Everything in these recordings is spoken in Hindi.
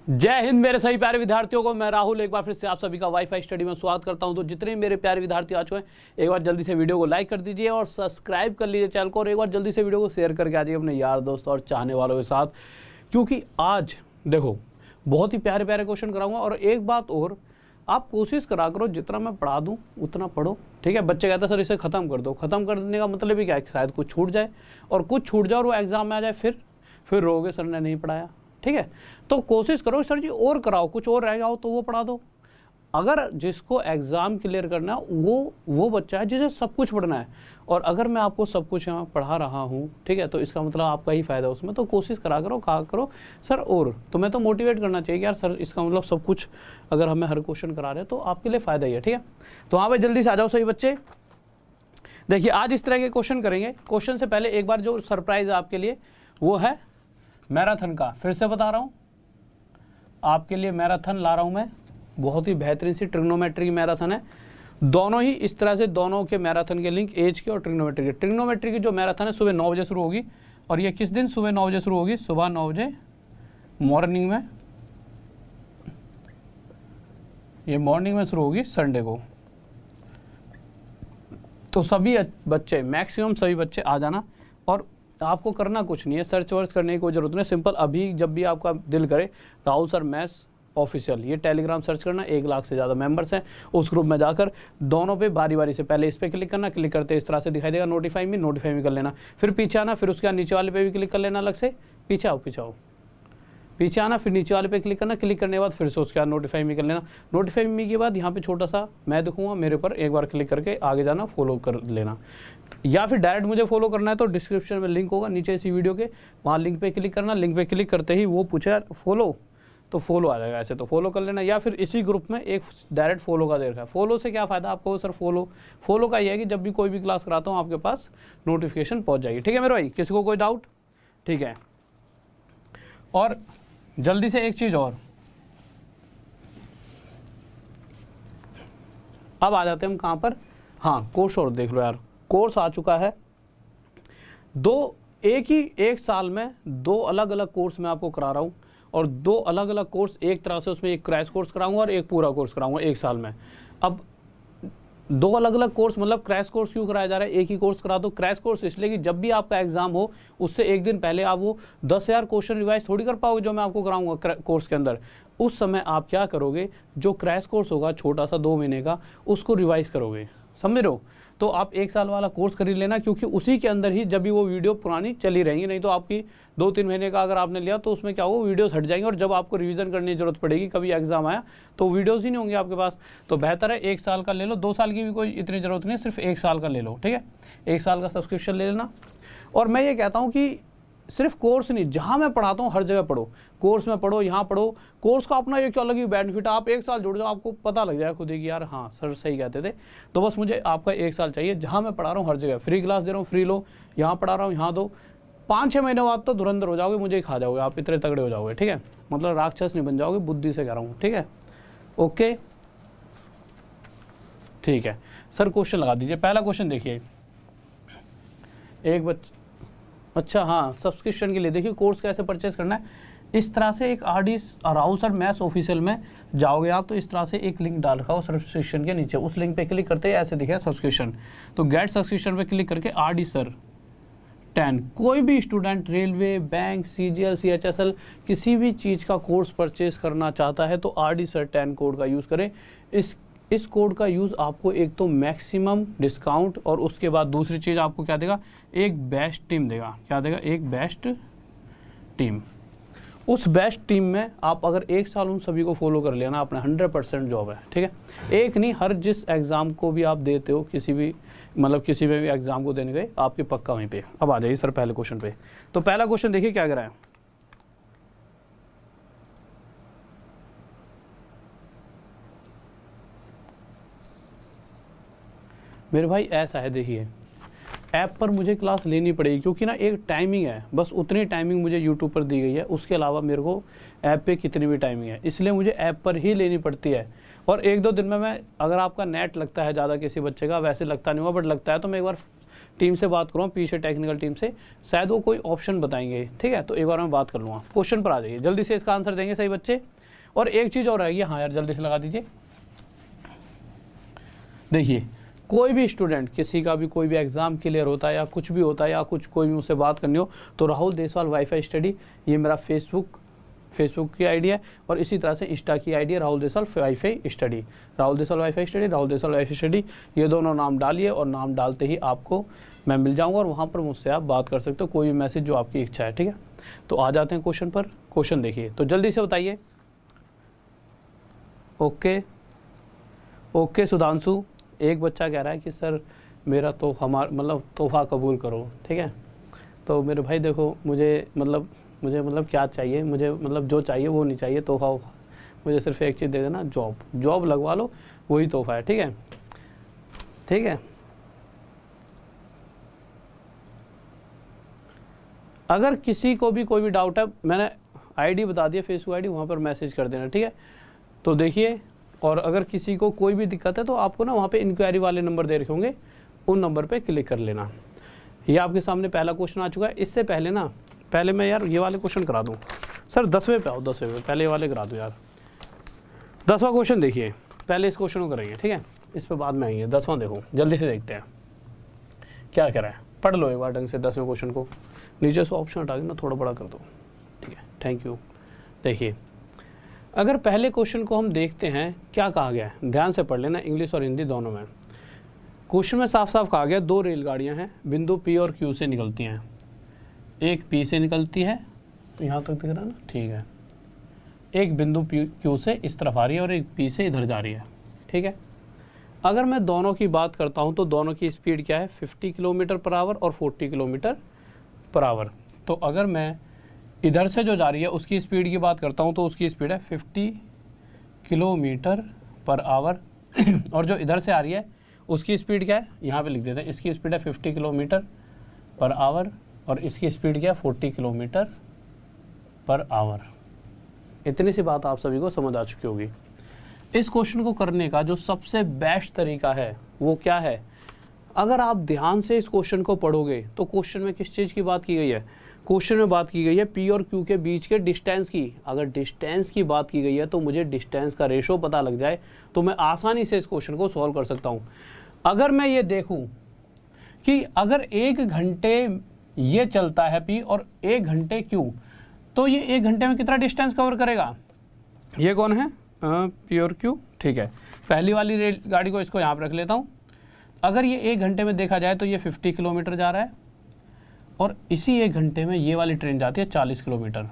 जय हिंद मेरे सभी प्यारे विद्यार्थियों को। मैं राहुल एक बार फिर से आप सभी का वाईफाई स्टडी में स्वागत करता हूं। तो जितने मेरे प्यारे विद्यार्थी आ चुके हैं, एक बार जल्दी से वीडियो को लाइक कर दीजिए और सब्सक्राइब कर लीजिए चैनल को, और एक बार जल्दी से वीडियो को शेयर करके आ जाइए अपने यार दोस्तों और चाहने वालों के साथ, क्योंकि आज देखो बहुत ही प्यारे प्यारे क्वेश्चन कराऊंगा। और एक बात और, आप कोशिश करा करो जितना मैं पढ़ा दूं उतना पढ़ो, ठीक है। बच्चे कहते हैं सर इसे खत्म कर दो। खत्म करने का मतलब ही क्या है, शायद कुछ छूट जाए, और कुछ छूट जाए और वो एग्जाम में आ जाए, फिर रोगे सर ने नहीं पढ़ाया, ठीक है। तो कोशिश करो सर जी और कराओ, कुछ और रह गया हो तो वो पढ़ा दो। अगर जिसको एग्जाम क्लियर करना है वो बच्चा है जिसे सब कुछ पढ़ना है, और अगर मैं आपको सब कुछ यहाँ पढ़ा रहा हूँ, ठीक है, तो इसका मतलब आपका ही फायदा है उसमें। तो कोशिश करा करो, कहा करो सर और, तो मैं तो मोटिवेट करना चाहिए कि यार सर इसका मतलब सब कुछ अगर हमें हर क्वेश्चन करा रहे हैं तो आपके लिए फायदा ही है, ठीक है। तो हाँ भाई जल्दी से आ जाओ सही बच्चे। देखिए आज इस तरह के क्वेश्चन करेंगे। क्वेश्चन से पहले एक बार जो सरप्राइज है आपके लिए वो है मैराथन का। फिर से बता रहा हूँ आपके लिए, मैराथन ला रहा हूँ मैं, बहुत ही बेहतरीन सी ट्रिग्नोमेट्री की मैराथन है। दोनों ही इस तरह से, दोनों के मैराथन के लिंक एज के और ट्रिग्नोमेट्री के। ट्रिग्नोमेट्री की जो मैराथन है सुबह 9 बजे शुरू होगी, और ये किस दिन सुबह 9 बजे शुरू होगी? सुबह 9 बजे मॉर्निंग में, ये मॉर्निंग में शुरू होगी संडे को। तो सभी बच्चे, मैक्सिमम सभी बच्चे आ जाना, और आपको करना कुछ नहीं है, सर्च वर्च करने की कोई जरूरत नहीं। सिंपल अभी जब भी आपका दिल करे राहुल सर मैथ्स ऑफिशियल ये टेलीग्राम सर्च करना, 1 लाख से ज़्यादा मेंबर्स हैं उस ग्रुप में। जाकर दोनों पे बारी बारी से पहले इस पर क्लिक करना, क्लिक करते इस तरह से दिखाई देगा नोटिफाई में कर लेना। फिर पीछे आना, फिर उसके बाद नीचे वाले पे भी क्लिक कर लेना अलग से। पीछे आओ पीछे आना, फिर नीचे वाले पे क्लिक करना, क्लिक करने के बाद फिर से उसके बाद नोटिफाई में कर लेना। नोटिफाई में के बाद यहाँ पे छोटा सा मैं दिखूंगा, मेरे पर एक बार क्लिक करके आगे जाना, फॉलो कर लेना। या फिर डायरेक्ट मुझे फॉलो करना है तो डिस्क्रिप्शन में लिंक होगा नीचे इसी वीडियो के, वहाँ लिंक पे क्लिक करना। लिंक पे क्लिक करते ही वो पूछा फॉलो, तो फॉलो आ जाएगा, ऐसे तो फॉलो कर लेना। या फिर इसी ग्रुप में एक डायरेक्ट फॉलो का दे रखा है। फॉलो से क्या फ़ायदा आपको सर? फॉलो का ये है कि जब भी कोई भी क्लास कराता हूँ आपके पास नोटिफिकेशन पहुँच जाएगी, ठीक है मेरे भाई। किसी को कोई डाउट? ठीक है। और जल्दी से एक चीज़ और, अब आ जाते हैं हम कहाँ पर? हाँ कोर्स, और देख लो यार कोर्स आ चुका है। एक साल में 2 अलग अलग कोर्स मैं आपको करा रहा हूँ, और 2 अलग अलग कोर्स एक तरह से, उसमें एक क्रैश कोर्स कराऊंगा और एक पूरा कोर्स कराऊंगा एक साल में। अब 2 अलग अलग कोर्स मतलब क्रैश कोर्स क्यों कराया जा रहा है? एक ही कोर्स करा दो। क्रैश कोर्स इसलिए कि जब भी आपका एग्जाम हो उससे एक दिन पहले आप वो 10,000 क्वेश्चन रिवाइज थोड़ी कर पाओगे जो मैं आपको कराऊंगा कोर्स के अंदर। उस समय आप क्या करोगे, जो क्रैश कोर्स होगा छोटा सा 2 महीने का, उसको रिवाइज करोगे, समझ रहे हो? तो आप 1 साल वाला कोर्स खरीद लेना, क्योंकि उसी के अंदर ही जब भी वो वीडियो पुरानी चली रहेंगी। नहीं तो आपकी 2-3 महीने का अगर आपने लिया तो उसमें क्या हो, वीडियोस हट जाएंगे, और जब आपको रिवीजन करने की जरूरत पड़ेगी कभी एग्जाम आया तो वीडियोस ही नहीं होंगे आपके पास। तो बेहतर है 1 साल का ले लो, 2 साल की भी कोई इतनी ज़रूरत नहीं है, सिर्फ 1 साल का ले लो, ठीक है। 1 साल का सब्सक्रिप्शन ले लेना। और मैं ये कहता हूँ कि सिर्फ कोर्स नहीं, जहाँ मैं पढ़ाता हूँ हर जगह पढ़ो, कोर्स में पढ़ो, यहाँ पढ़ो। कोर्स का अपना एक अलग ही बेनिफिट है। आप 1 साल जुड़ जाओ, आपको पता लग जाएगा खुद ही कि यार हाँ सर सही कहते थे। तो बस मुझे आपका 1 साल चाहिए, जहाँ मैं पढ़ा रहा हूँ हर जगह फ्री क्लास दे रहा हूँ, फ्री लो, यहाँ पढ़ा रहा हूँ यहाँ दो। 5-6 महीने बाद तो धुरंधर हो जाओगे, मुझे ही खा जाओगे, आप इतने तगड़े हो जाओगे, ठीक है। मतलब राक्षस नहीं बन जाओगे, बुद्धि से कह रहा हूँ, ठीक है। ओके ठीक है सर, क्वेश्चन लगा दीजिए। पहला क्वेश्चन देखिए, एक बच्चा, अच्छा हाँ सब्सक्रिप्शन के लिए देखिए कोर्स कैसे परचेज करना है। इस तरह से एक RD Rahul sir maths official में जाओगे आप, तो इस तरह से एक लिंक डाल रखा हो सब्सक्रिप्शन के नीचे, उस लिंक पे क्लिक करते ही ऐसे दिखेगा सब्सक्रिप्शन। तो गेट सब्सक्रिप्शन पे क्लिक करके RD सर 10, कोई भी student railway, bank, CGL, CHSL किसी भी चीज़ का कोर्स परचेज करना चाहता है तो RD सर 10 कोड का यूज़ करें। इस कोड का यूज़ आपको एक तो मैक्सिमम डिस्काउंट, और उसके बाद दूसरी चीज़ आपको क्या देगा, एक बेस्ट टीम देगा। क्या देगा? एक बेस्ट टीम। उस बेस्ट टीम में आप अगर 1 साल उन सभी को फॉलो कर लेना, अपना 100% जॉब है, ठीक है। एक नहीं, हर जिस एग्ज़ाम को भी आप देते हो, किसी भी मतलब किसी में भी एग्ज़ाम को देने गए आपके पक्का वहीं पे। अब आ जाइए सर पहले क्वेश्चन पे। तो पहला क्वेश्चन देखिए क्या कह रहा है। मेरे भाई ऐसा है, देखिए ऐप पर मुझे क्लास लेनी पड़ेगी, क्योंकि ना एक टाइमिंग है, बस उतनी टाइमिंग मुझे यूट्यूब पर दी गई है, उसके अलावा मेरे को ऐप पे कितनी भी टाइमिंग है, इसलिए मुझे ऐप पर ही लेनी पड़ती है। और 1-2 दिन में मैं, अगर आपका नेट लगता है ज़्यादा किसी बच्चे का, वैसे लगता नहीं हुआ बट लगता है, तो मैं एक बार टीम से बात करूँ, पी से टेक्निकल टीम से, शायद वो कोई ऑप्शन बताएंगे, ठीक है। तो एक बार मैं बात कर लूँगा। क्वेश्चन पर आ जाइए, जल्दी से इसका आंसर देंगे सही बच्चे। और एक चीज़ और रहेगी, हाँ यार जल्दी से लगा दीजिए। देखिए कोई भी स्टूडेंट, किसी का भी कोई भी एग्ज़ाम क्लियर होता है या कुछ भी होता है या कुछ कोई भी मुझसे बात करनी हो, तो राहुल देसवाल वाईफाई स्टडी, ये मेरा फेसबुक की आईडी है, और इसी तरह से इंस्टा की आईडी है Rahul Deswal wifi study, Rahul Deswal wifi study, Rahul Deswal wifi study, ये दोनों नाम डालिए और नाम डालते ही आपको मैं मिल जाऊंगा और वहाँ पर मुझसे आप बात कर सकते हो, कोई भी मैसेज जो आपकी इच्छा है, ठीक है। तो आ जाते हैं क्वेश्चन पर। क्वेश्चन देखिए, तो जल्दी से बताइए। ओके सुधांशु, एक बच्चा कह रहा है कि सर मेरा तो मतलब तोहफा कबूल करो, ठीक है। तो मेरे भाई देखो, मुझे क्या चाहिए, मुझे मतलब जो चाहिए वो नहीं चाहिए तोहफा वोहफा, मुझे सिर्फ एक चीज़ दे देना, जॉब लगवा लो, वही तोहफा है, ठीक है, ठीक है। अगर किसी को भी कोई भी डाउट है, मैंने आईडी बता दिया, फेसबुक आईडी, वहाँ पर मैसेज कर देना, ठीक है। तो देखिए, और अगर किसी को कोई भी दिक्कत है तो आपको ना वहाँ पे इंक्वायरी वाले नंबर दे रखे होंगे, उन नंबर पे क्लिक कर लेना। ये आपके सामने पहला क्वेश्चन आ चुका है। इससे पहले मैं यार ये वाले क्वेश्चन करा दूँ सर, 10वें पे आओ, 10वें पे पहले ये वाले करा दूँ यार। 10वां क्वेश्चन देखिए, पहले इस क्वेश्चन को करेंगे, ठीक है, इस पर बाद में आएंगे। 10वां देखो, जल्दी से देखते हैं क्या कह रहा है, पढ़ लो एक बार ढंग से 10वें क्वेश्चन को। नीचे से ऑप्शन हटा के ना थोड़ा बड़ा कर दो, ठीक है, थैंक यू। देखिए, अगर पहले क्वेश्चन को हम देखते हैं, क्या कहा गया है, ध्यान से पढ़ लेना, इंग्लिश और हिंदी दोनों में। क्वेश्चन में साफ साफ कहा गया, 2 रेलगाड़ियां हैं, बिंदु पी और क्यू से निकलती हैं। एक पी से निकलती है, यहाँ तक दिख रहा है ना, ठीक है। एक बिंदु क्यू से इस तरफ आ रही है और एक पी से इधर जा रही है, ठीक है। अगर मैं दोनों की बात करता हूँ तो दोनों की स्पीड क्या है, 50 किलोमीटर पर आवर और 40 किलोमीटर पर आवर। तो अगर मैं इधर से जो जा रही है उसकी स्पीड की बात करता हूँ तो उसकी स्पीड है 50 किलोमीटर पर आवर और जो इधर से आ रही है उसकी स्पीड क्या है, यहाँ पे लिख देते हैं, इसकी स्पीड है 50 किलोमीटर पर आवर और इसकी स्पीड क्या है, 40 किलोमीटर पर आवर। इतनी सी बात आप सभी को समझ आ चुकी होगी। इस क्वेश्चन को करने का जो सबसे बेस्ट तरीका है वो क्या है, अगर आप ध्यान से इस क्वेश्चन को पढ़ोगे तो क्वेश्चन में किस चीज़ की बात की गई है, क्वेश्चन में बात की गई है पी और क्यू के बीच के डिस्टेंस की। अगर डिस्टेंस की बात की गई है तो मुझे डिस्टेंस का रेशो पता लग जाए तो मैं आसानी से इस क्वेश्चन को सॉल्व कर सकता हूँ। अगर मैं ये देखूँ कि अगर 1 घंटे ये चलता है पी और 1 घंटे क्यू, तो ये 1 घंटे में कितना डिस्टेंस कवर करेगा, ये कौन है, पी और क्यू, ठीक है। पहली वाली रेलगाड़ी को इसको यहाँ पर रख लेता हूँ। अगर ये 1 घंटे में देखा जाए तो ये 50 किलोमीटर जा रहा है और इसी 1 घंटे में ये वाली ट्रेन जाती है 40 किलोमीटर,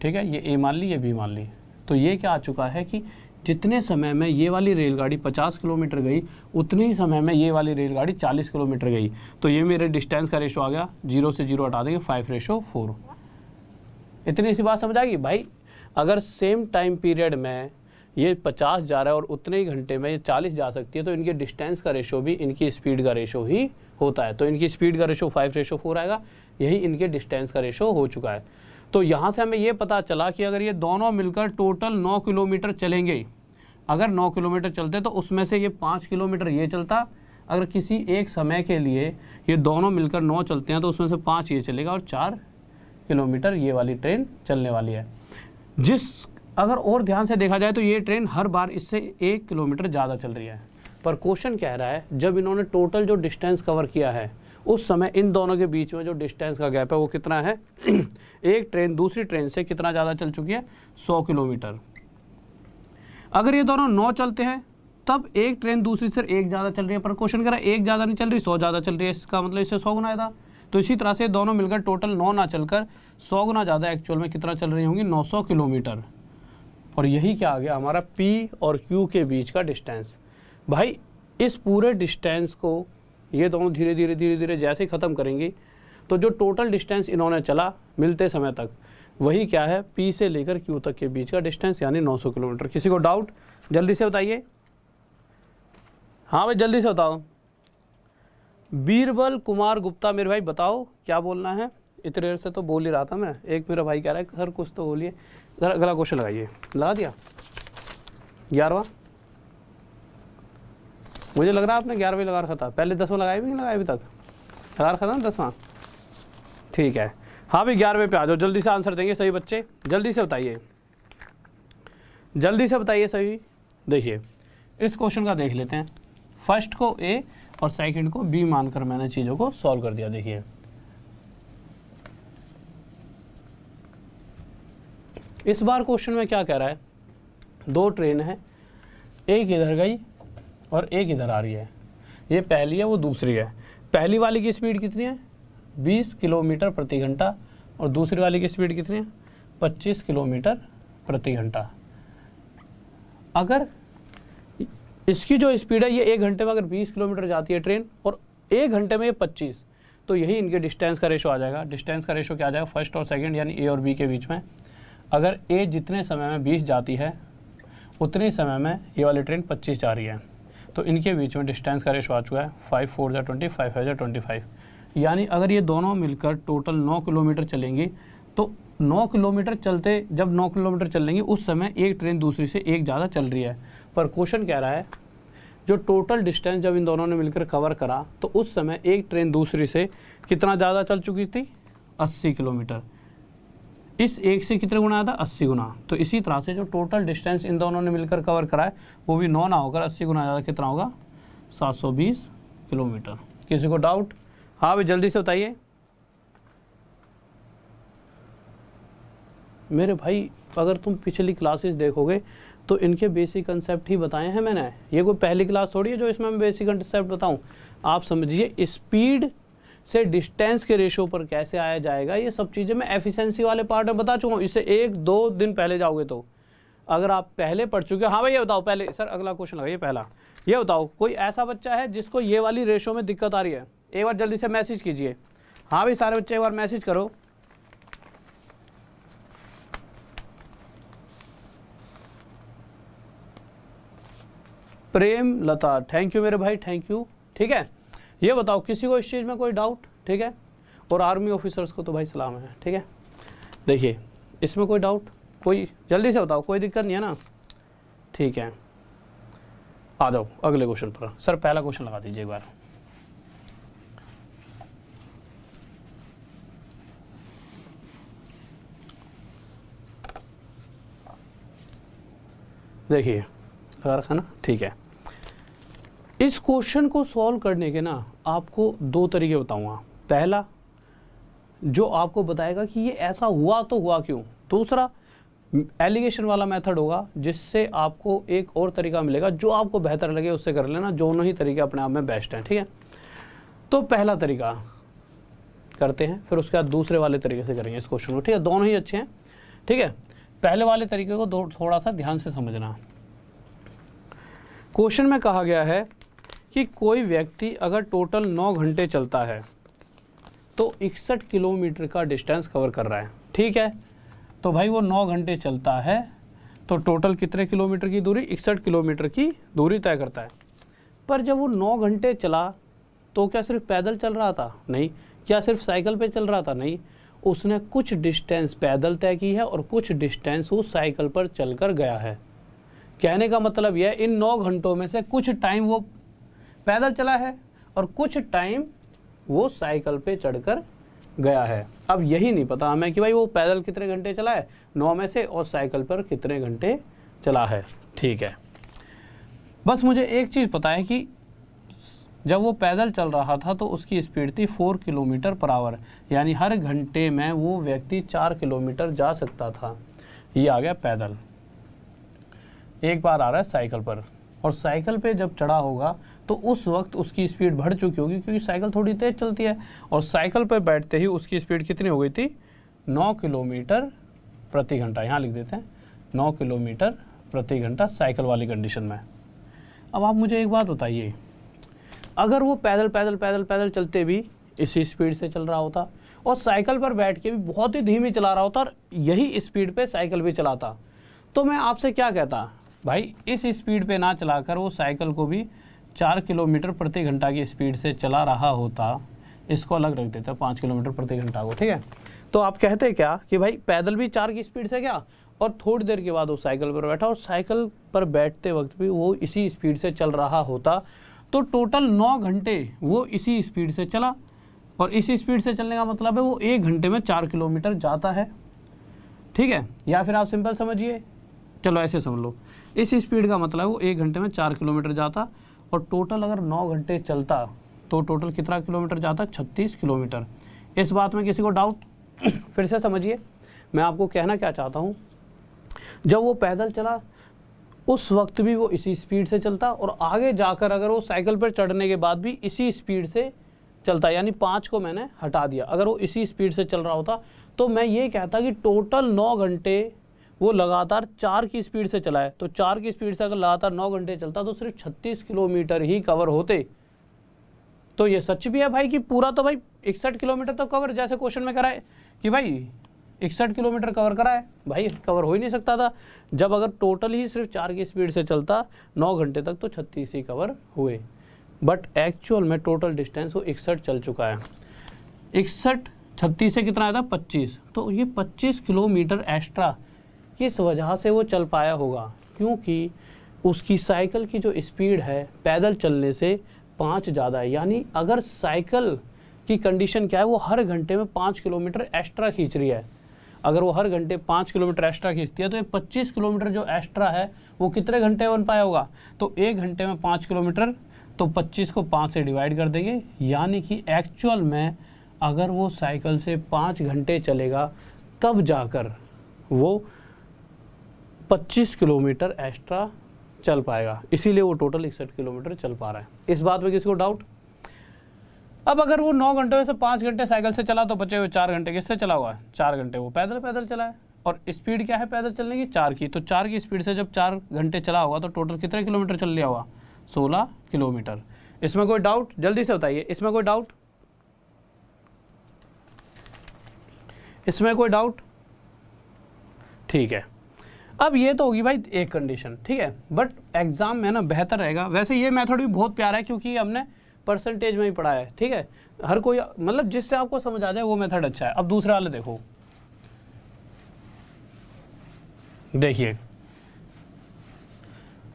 ठीक है। ये ए मान ली, ये बी मान ली। तो ये क्या आ चुका है कि जितने समय में ये वाली रेलगाड़ी 50 किलोमीटर गई उतने ही समय में ये वाली रेलगाड़ी 40 किलोमीटर गई। तो ये मेरे डिस्टेंस का रेशो आ गया, 0 से 0 हटा देंगे, 5:4। इतनी सी बात समझ आएगी भाई। अगर सेम टाइम पीरियड में ये 50 जा रहा है और उतने ही घंटे में ये 40 जा सकती है तो इनके डिस्टेंस का रेशो भी इनकी स्पीड का रेशो ही होता है। तो इनकी स्पीड का रेशो 5:4 आएगा, यही इनके डिस्टेंस का रेशो हो चुका है। तो यहाँ से हमें ये पता चला कि अगर ये दोनों मिलकर टोटल 9 किलोमीटर चलेंगे, अगर 9 किलोमीटर चलते तो उसमें से ये 5 किलोमीटर ये चलता। अगर किसी एक समय के लिए ये दोनों मिलकर 9 चलते हैं तो उसमें से 5 ये चलेगा और 4 किलोमीटर ये वाली ट्रेन चलने वाली है। अगर और ध्यान से देखा जाए तो ये ट्रेन हर बार इससे 1 किलोमीटर ज़्यादा चल रही है। पर क्वेश्चन कह रहा है जब इन्होंने टोटल जो डिस्टेंस कवर किया है उस समय इन दोनों के बीच में जो डिस्टेंस का गैप है वो कितना है एक ट्रेन दूसरी ट्रेन से कितना ज़्यादा चल चुकी है, 100 किलोमीटर। अगर ये दोनों 9 चलते हैं तब एक ट्रेन दूसरी से 1 ज़्यादा चल रही है, पर क्वेश्चन कह रहा है 1 ज़्यादा नहीं चल रही, 100 ज़्यादा चल रही है, इसका मतलब इससे 100 गुना था। तो इसी तरह से दोनों मिलकर टोटल 9 ना चलकर 100 गुना ज़्यादा एक्चुअल में कितना चल रही होंगी, 900 किलोमीटर। और यही क्या आ गया हमारा P और Q के बीच का डिस्टेंस। भाई इस पूरे डिस्टेंस को ये दोनों धीरे धीरे जैसे ख़त्म करेंगे तो जो टोटल डिस्टेंस इन्होंने चला मिलते समय तक वही क्या है, P से लेकर Q तक के बीच का डिस्टेंस यानी 900 किलोमीटर। किसी को डाउट जल्दी से बताइए, हाँ भाई जल्दी से बताओ। बीरबल कुमार गुप्ता मेरे भाई बताओ क्या बोलना है, इतने देर से तो बोल ही रहा था मैं। एक मेरा भाई कह रहा है सर कुछ तो बोलिए, जरा अगला क्वेश्चन लगाइए। लगा दिया 11वां, मुझे लग रहा है आपने 11वीं लगा रखा था, पहले 10वां लगाया भी नहीं लगाया अभी तक, लगा रखा था ना 10वां, ठीक है। हाँ भाई 11वें पे आ जाओ, जल्दी से आंसर देंगे सही बच्चे, जल्दी से बताइए, जल्दी से बताइए सही। देखिए इस क्वेश्चन का देख लेते हैं, फर्स्ट को ए और सेकंड को बी मानकर मैंने चीज़ों को सॉल्व कर दिया। देखिए इस बार क्वेश्चन में क्या कह रहा है, दो ट्रेन है, एक इधर गई और एक इधर आ रही है, ये पहली है वो दूसरी है। पहली वाली की स्पीड कितनी है 20 किलोमीटर प्रति घंटा और दूसरी वाली की स्पीड कितनी है 25 किलोमीटर प्रति घंटा। अगर इसकी जो स्पीड है ये 1 घंटे में अगर 20 किलोमीटर जाती है ट्रेन और 1 घंटे में ये 25, तो यही इनके डिस्टेंस का रेशो आ जाएगा। डिस्टेंस का रेशो क्या आ जाएगा, फर्स्ट और सेकंड यानी ए और बी के बीच में। अगर ए जितने समय में 20 जाती है उतने समय में ये वाली ट्रेन 25 जा रही है, तो इनके बीच में डिस्टेंस का रेशो आ चुका है 5 4 जा 20 5 5 जा 25। यानी अगर ये दोनों मिलकर टोटल 9 किलोमीटर चलेंगी, तो 9 किलोमीटर चलते, जब 9 किलोमीटर चलेंगी उस समय एक ट्रेन दूसरी से एक ज़्यादा चल रही है। पर क्वेश्चन कह रहा है जो टोटल डिस्टेंस जब इन दोनों ने मिलकर कवर करा तो उस समय एक ट्रेन दूसरी से कितना ज़्यादा चल चुकी थी 80 किलोमीटर। इस एक से कितने गुना आता है 80 गुना। तो इसी तरह से जो टोटल डिस्टेंस इन दोनों ने मिलकर कवर करा है वो भी 9 ना होकर 80 गुना ज़्यादा कितना होगा 720 किलोमीटर। किसी को डाउट? हाँ भाई जल्दी से बताइए मेरे भाई। अगर तुम पिछली क्लासेस देखोगे तो इनके बेसिक कंसेप्ट ही बताए हैं मैंने, ये कोई पहली क्लास थोड़ी है जो इसमें मैं बेसिक कंसेप्ट बताऊं। आप समझिए स्पीड से डिस्टेंस के रेशो पर कैसे आया जाएगा, ये सब चीज़ें मैं एफिशिएंसी वाले पार्ट में बता चुका हूँ। इससे 1-2 दिन पहले जाओगे तो अगर आप पहले पढ़ चुके हो। हाँ भाई ये बताओ पहले, सर अगला क्वेश्चन लगाइए पहला। ये बताओ कोई ऐसा बच्चा है जिसको ये वाली रेशो में दिक्कत आ रही है, एक बार जल्दी से मैसेज कीजिए। हाँ भाई सारे बच्चे एक बार मैसेज करो। प्रेम लता, थैंक यू मेरे भाई, थैंक यू। ठीक है ये बताओ किसी को इस चीज़ में कोई डाउट? ठीक है, और आर्मी ऑफिसर्स को तो भाई सलाम है। ठीक है देखिए इसमें कोई डाउट, कोई जल्दी से बताओ, कोई दिक्कत नहीं है ना? ठीक है आ जाओ अगले क्वेश्चन पर। सर पहला क्वेश्चन लगा दीजिए एक बार। देखिए लगा रखा ना, ठीक है। इस क्वेश्चन को सॉल्व करने के ना आपको 2 तरीके बताऊंगा। पहला जो आपको बताएगा कि ये ऐसा हुआ तो हुआ क्यों। दूसरा एलिगेशन वाला मेथड होगा जिससे आपको एक और तरीका मिलेगा, जो आपको बेहतर लगे उससे कर लेना। दोनों ही तरीके अपने आप में बेस्ट हैं। ठीक है तो पहला तरीका करते हैं, फिर उसके बाद दूसरे वाले तरीके से करेंगे इस क्वेश्चन को। ठीक है दोनों ही अच्छे हैं। ठीक है पहले वाले तरीके को थोड़ा सा ध्यान से समझना। क्वेश्चन में कहा गया है कि कोई व्यक्ति अगर टोटल 9 घंटे चलता है तो 61 किलोमीटर का डिस्टेंस कवर कर रहा है। ठीक है तो भाई वो 9 घंटे चलता है तो टोटल कितने किलोमीटर की दूरी, 61 किलोमीटर की दूरी तय करता है। पर जब वो 9 घंटे चला तो क्या सिर्फ पैदल चल रहा था? नहीं। क्या सिर्फ साइकिल पे चल रहा था? नहीं। उसने कुछ डिस्टेंस पैदल तय की है और कुछ डिस्टेंस वो साइकिल पर चलकर गया है। कहने का मतलब यह इन 9 घंटों में से कुछ टाइम वो पैदल चला है और कुछ टाइम वो साइकिल पे चढ़कर गया है। अब यही नहीं पता हमें कि भाई वो पैदल कितने घंटे चला है 9 में से और साइकिल पर कितने घंटे चला है। ठीक है बस मुझे एक चीज़ पता है कि जब वो पैदल चल रहा था तो उसकी स्पीड थी 4 किलोमीटर पर आवर, यानी हर घंटे में वो व्यक्ति 4 किलोमीटर जा सकता था। ये आ गया पैदल। एक बार आ रहा है साइकिल पर, और साइकिल पे जब चढ़ा होगा तो उस वक्त उसकी स्पीड बढ़ चुकी होगी क्योंकि साइकिल थोड़ी तेज़ चलती है, और साइकिल पर बैठते ही उसकी स्पीड कितनी हो गई थी 9 किलोमीटर प्रति घंटा। यहाँ लिख देते हैं 9 किलोमीटर प्रति घंटा साइकिल वाली कंडीशन में। अब आप मुझे एक बात बताइए, अगर वो पैदल पैदल पैदल पैदल चलते भी इसी स्पीड से चल रहा होता और साइकिल पर बैठ के भी बहुत ही धीमी चला रहा होता और यही स्पीड पे साइकिल भी चलाता, तो मैं आपसे क्या कहता, भाई इस स्पीड पे ना चलाकर वो साइकिल को भी 4 किलोमीटर प्रति घंटा की स्पीड से चला रहा होता। इसको अलग रख देते 5 किलोमीटर प्रति घंटा को। ठीक है तो आप कहते क्या कि भाई पैदल भी 4 की स्पीड से गया और थोड़ी देर के बाद वो साइकिल पर बैठा और साइकिल पर बैठते वक्त भी वो इसी स्पीड से चल रहा होता, तो टोटल 9 घंटे वो इसी स्पीड से चला, और इसी स्पीड से चलने का मतलब है वो 1 घंटे में 4 किलोमीटर जाता है, ठीक है। या फिर आप सिंपल समझिए, चलो ऐसे समझ लो, इस स्पीड का मतलब है वो 1 घंटे में 4 किलोमीटर जाता, और टोटल अगर 9 घंटे चलता तो टोटल कितना किलोमीटर जाता? 36 किलोमीटर। इस बात में किसी को डाउट? फिर से समझिए, मैं आपको कहना क्या चाहता हूँ, जब वो पैदल चला उस वक्त भी वो इसी स्पीड से चलता, और आगे जाकर अगर वो साइकिल पर चढ़ने के बाद भी इसी स्पीड से चलता, यानी 5 को मैंने हटा दिया, अगर वो इसी स्पीड से चल रहा होता तो मैं ये कहता कि टोटल 9 घंटे वो लगातार 4 की स्पीड से चला है। तो 4 की स्पीड से अगर लगातार 9 घंटे चलता तो सिर्फ 36 किलोमीटर ही कवर होते। तो ये सच भी है भाई कि पूरा तो भाई 61 किलोमीटर तो कवर, जैसे क्वेश्चन में कराए कि भाई 61 किलोमीटर कवर करा है, भाई कवर हो ही नहीं सकता था, जब अगर टोटल ही सिर्फ 4 की स्पीड से चलता 9 घंटे तक तो 36 ही कवर हुए। बट एक्चुअल में टोटल डिस्टेंस वो 61 चल चुका है। 61 36 से कितना आया था? 25। तो ये 25 किलोमीटर एक्स्ट्रा किस वजह से वो चल पाया होगा? क्योंकि उसकी साइकिल की जो स्पीड है पैदल चलने से 5 ज़्यादा है। यानी अगर साइकिल की कंडीशन क्या है, वो हर घंटे में 5 किलोमीटर एक्स्ट्रा खींच रही है, अगर वो हर घंटे 5 किलोमीटर एक्स्ट्रा खींचती है तो ये 25 किलोमीटर जो एक्स्ट्रा है वो कितने घंटे बन पाया होगा? तो 1 घंटे में 5 किलोमीटर, तो 25 को 5 से डिवाइड कर देंगे, यानी कि एक्चुअल में अगर वो साइकिल से 5 घंटे चलेगा तब जाकर वो 25 किलोमीटर एक्स्ट्रा चल पाएगा, इसीलिए वो टोटल 61 किलोमीटर चल पा रहा है। इस बात में किसी को डाउट? अब अगर वो 9 घंटे में से 5 घंटे साइकिल से चला तो बचे हुए 4 घंटे किससे चला हुआ? 4 घंटे वो पैदल चला है, और स्पीड क्या है पैदल चलने की? 4 की। तो 4 की स्पीड से जब 4 घंटे चला होगा तो टोटल कितने किलोमीटर चल लिया होगा? 16 किलोमीटर। इसमें कोई डाउट? जल्दी से बताइए, इसमें कोई डाउट? इसमें कोई डाउट? ठीक है। अब ये तो होगी भाई एक कंडीशन, ठीक है। बट एग्जाम में ना बेहतर रहेगा, वैसे ये मेथड भी बहुत प्यारा है क्योंकि हमने परसेंटेज में ही पढ़ा है, ठीक है। हर कोई मतलब जिससे आपको समझ आ जाए वो मेथड अच्छा है। अब दूसरे वाले देखो, देखिए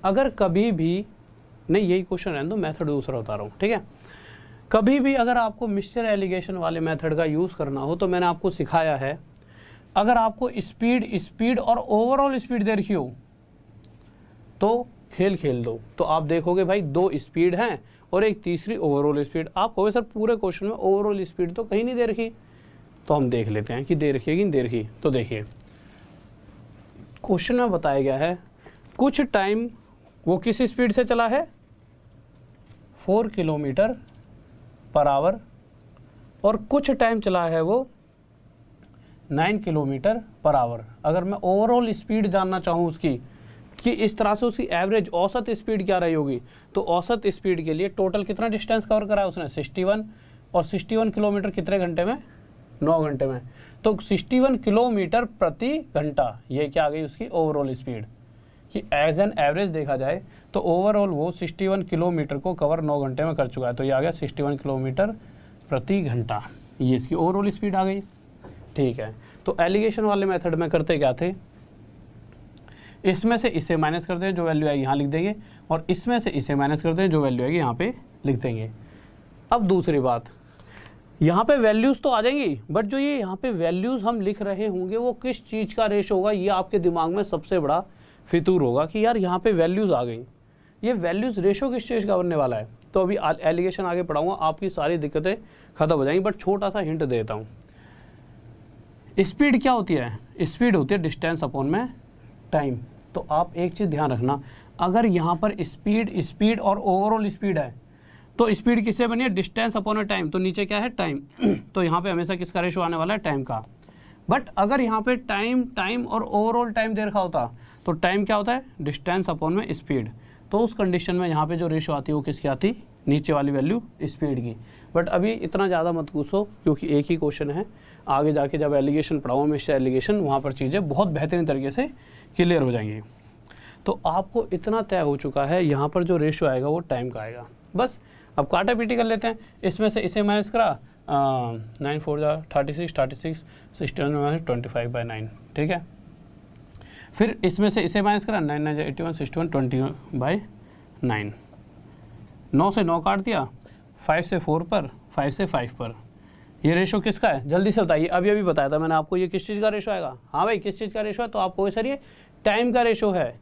अगर कभी भी, नहीं यही क्वेश्चन रहने दो, मेथड दूसरा बता रहा हूँ, ठीक है। कभी भी अगर आपको मिक्सचर एलिगेशन वाले मेथड का यूज़ करना हो तो मैंने आपको सिखाया है, अगर आपको स्पीड और ओवरऑल स्पीड दे रखी हो तो खेल दो, तो आप देखोगे भाई 2 स्पीड हैं और एक तीसरी ओवरऑल स्पीड। आप कहोगे सर पूरे क्वेश्चन में ओवरऑल स्पीड तो कहीं नहीं दे रखी, तो हम देख लेते हैं कि दे रखी है कि नहीं दे रखी। तो देखिए क्वेश्चन में बताया गया है कुछ टाइम वो किस स्पीड से चला है? 4 किलोमीटर पर आवर, और कुछ टाइम चला है वो 9 किलोमीटर पर आवर। अगर मैं ओवरऑल स्पीड जानना चाहूँ उसकी कि इस तरह से उसकी एवरेज औसत स्पीड क्या रही होगी, तो औसत स्पीड के लिए टोटल कितना डिस्टेंस कवर करा है उसने? 61, और 61 किलोमीटर कितने घंटे में? 9 घंटे में। तो 61 किलोमीटर प्रति घंटा, ये क्या आ गई उसकी ओवरऑल स्पीड, कि एज एन एवरेज देखा जाए तो ओवरऑल वो 61 किलोमीटर को कवर 9 घंटे में कर चुका है। तो ये आ गया 61 किलोमीटर प्रति घंटा, ये इसकी ओवरऑल स्पीड आ गई, ठीक है। तो एलिगेशन वाले मेथड में करते क्या थे, इसमें से इसे माइनस करते हैं, जो वैल्यू आएगी यहाँ लिख देंगे, और इसमें से इसे माइनस करते हैं, जो वैल्यू आएगी यहाँ पे लिख देंगे। अब दूसरी बात, यहाँ पे वैल्यूज़ तो आ जाएंगी, बट जो ये यहाँ पे वैल्यूज़ हम लिख रहे होंगे वो किस चीज़ का रेशो होगा, ये आपके दिमाग में सबसे बड़ा फितूर होगा कि यार यहाँ पे वैल्यूज़ आ गई, ये वैल्यूज़ रेशो किस चीज़ का बनने वाला है। तो अभी एलिगेशन आगे पढ़ाऊँगा, आपकी सारी दिक्कतें ख़त्म हो जाएंगी, बट छोटा सा हिंट देता हूँ। स्पीड क्या होती है? स्पीड होती है डिस्टेंस अपॉन में टाइम। तो आप एक चीज़ ध्यान रखना, अगर यहाँ पर स्पीड और ओवरऑल स्पीड है तो स्पीड किससे बनी है? Distance upon time. तो नीचे क्या है? टाइम। तो यहाँ पे हमेशा किसका रेशो आने वाला है? टाइम का। बट अगर यहाँ पे टाइम और ओवरऑल टाइम दे रखा होता तो टाइम क्या होता है? डिस्टेंस अपॉन में स्पीड। तो उस कंडीशन में यहाँ पे जो रेशो आती है वो किसकी आती? नीचे वाली वैल्यू स्पीड की। बट अभी इतना ज़्यादा मत पूछो क्योंकि एक ही क्वेश्चन है, आगे जाके जब एलिगेशन पढ़ाऊँ मिक्सचर एलिगेशन, वहाँ पर चीज़ें बहुत बेहतरीन तरीके से क्लियर हो जाएंगी। तो आपको इतना तय हो चुका है, यहाँ पर जो रेशो आएगा वो टाइम का आएगा। बस अब काटा पीटी कर लेते हैं, इसमें से इसे माइनस करा 9 4 36 61 25/9, ठीक है। फिर इसमें से इसे माइनस करा 9 9 81 61 20/9, 9 से 9 काट दिया, 5 से 4 पर, 5 से 5 पर। ये रेशो किसका है, जल्दी से बताइए। अभी अभी बताया था मैंने आपको, ये किस चीज़ का रेशो आएगा। हाँ भाई, किस चीज़ का रेशो है, तो आपको सर ये टाइम का रेशो है।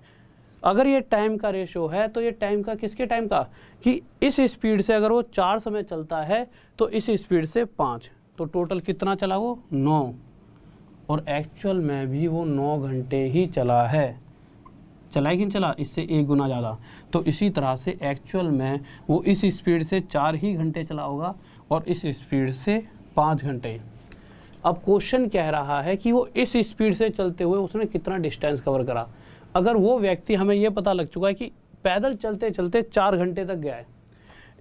अगर ये टाइम का रेशो है तो ये टाइम का किसके टाइम का, कि इस स्पीड से अगर वो 4 समय चलता है तो इस स्पीड से 5, तो टोटल कितना चला वो 9, और एक्चुअल में भी वो 9 घंटे ही चला है। चला है कि नहीं चला, इससे 1 गुना ज़्यादा। तो इसी तरह से एक्चुअल में वो इस स्पीड से 4 ही घंटे चला होगा और इस स्पीड से 5 घंटे। अब क्वेश्चन कह रहा है कि वो इस स्पीड से चलते हुए उसने कितना डिस्टेंस कवर करा। अगर वो व्यक्ति, हमें ये पता लग चुका है कि पैदल चलते चलते 4 घंटे तक गया है,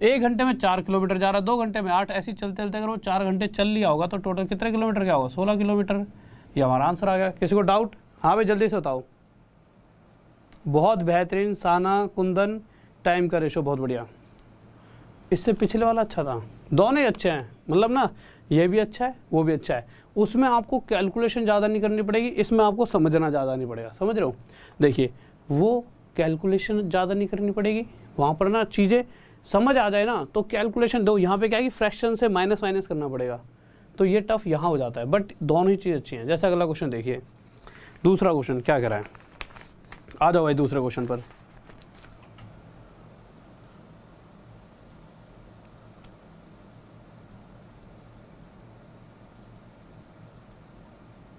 1 घंटे में 4 किलोमीटर जा रहा है, 2 घंटे में 8, ऐसे चलते चलते अगर वो 4 घंटे चल लिया होगा तो टोटल कितने किलोमीटर क्या होगा, 16 किलोमीटर। ये हमारा आंसर आ गया। किसी को डाउट? हाँ भाई जल्दी से बताओ। बहुत बेहतरीन साना कुंदन, टाइम का रेशो बहुत बढ़िया। इससे पिछले वाला अच्छा था, दोनों ही अच्छे हैं, मतलब ना ये भी अच्छा है वो भी अच्छा है। उसमें आपको कैलकुलेशन ज़्यादा नहीं करनी पड़ेगी, इसमें आपको समझना ज़्यादा नहीं पड़ेगा। समझ रहे हो? देखिए, वो कैलकुलेशन ज़्यादा नहीं करनी पड़ेगी, वहाँ पर ना चीज़ें समझ आ जाए ना, तो कैलकुलेशन दो। यहाँ पे क्या है कि फ्रैक्शन से माइनस करना पड़ेगा, तो ये टफ यहाँ हो जाता है। बट दोनों ही चीज़ अच्छी हैं। जैसे अगला क्वेश्चन देखिए, दूसरा क्वेश्चन क्या कह रहा है, आ जाओ भाई दूसरे क्वेश्चन पर।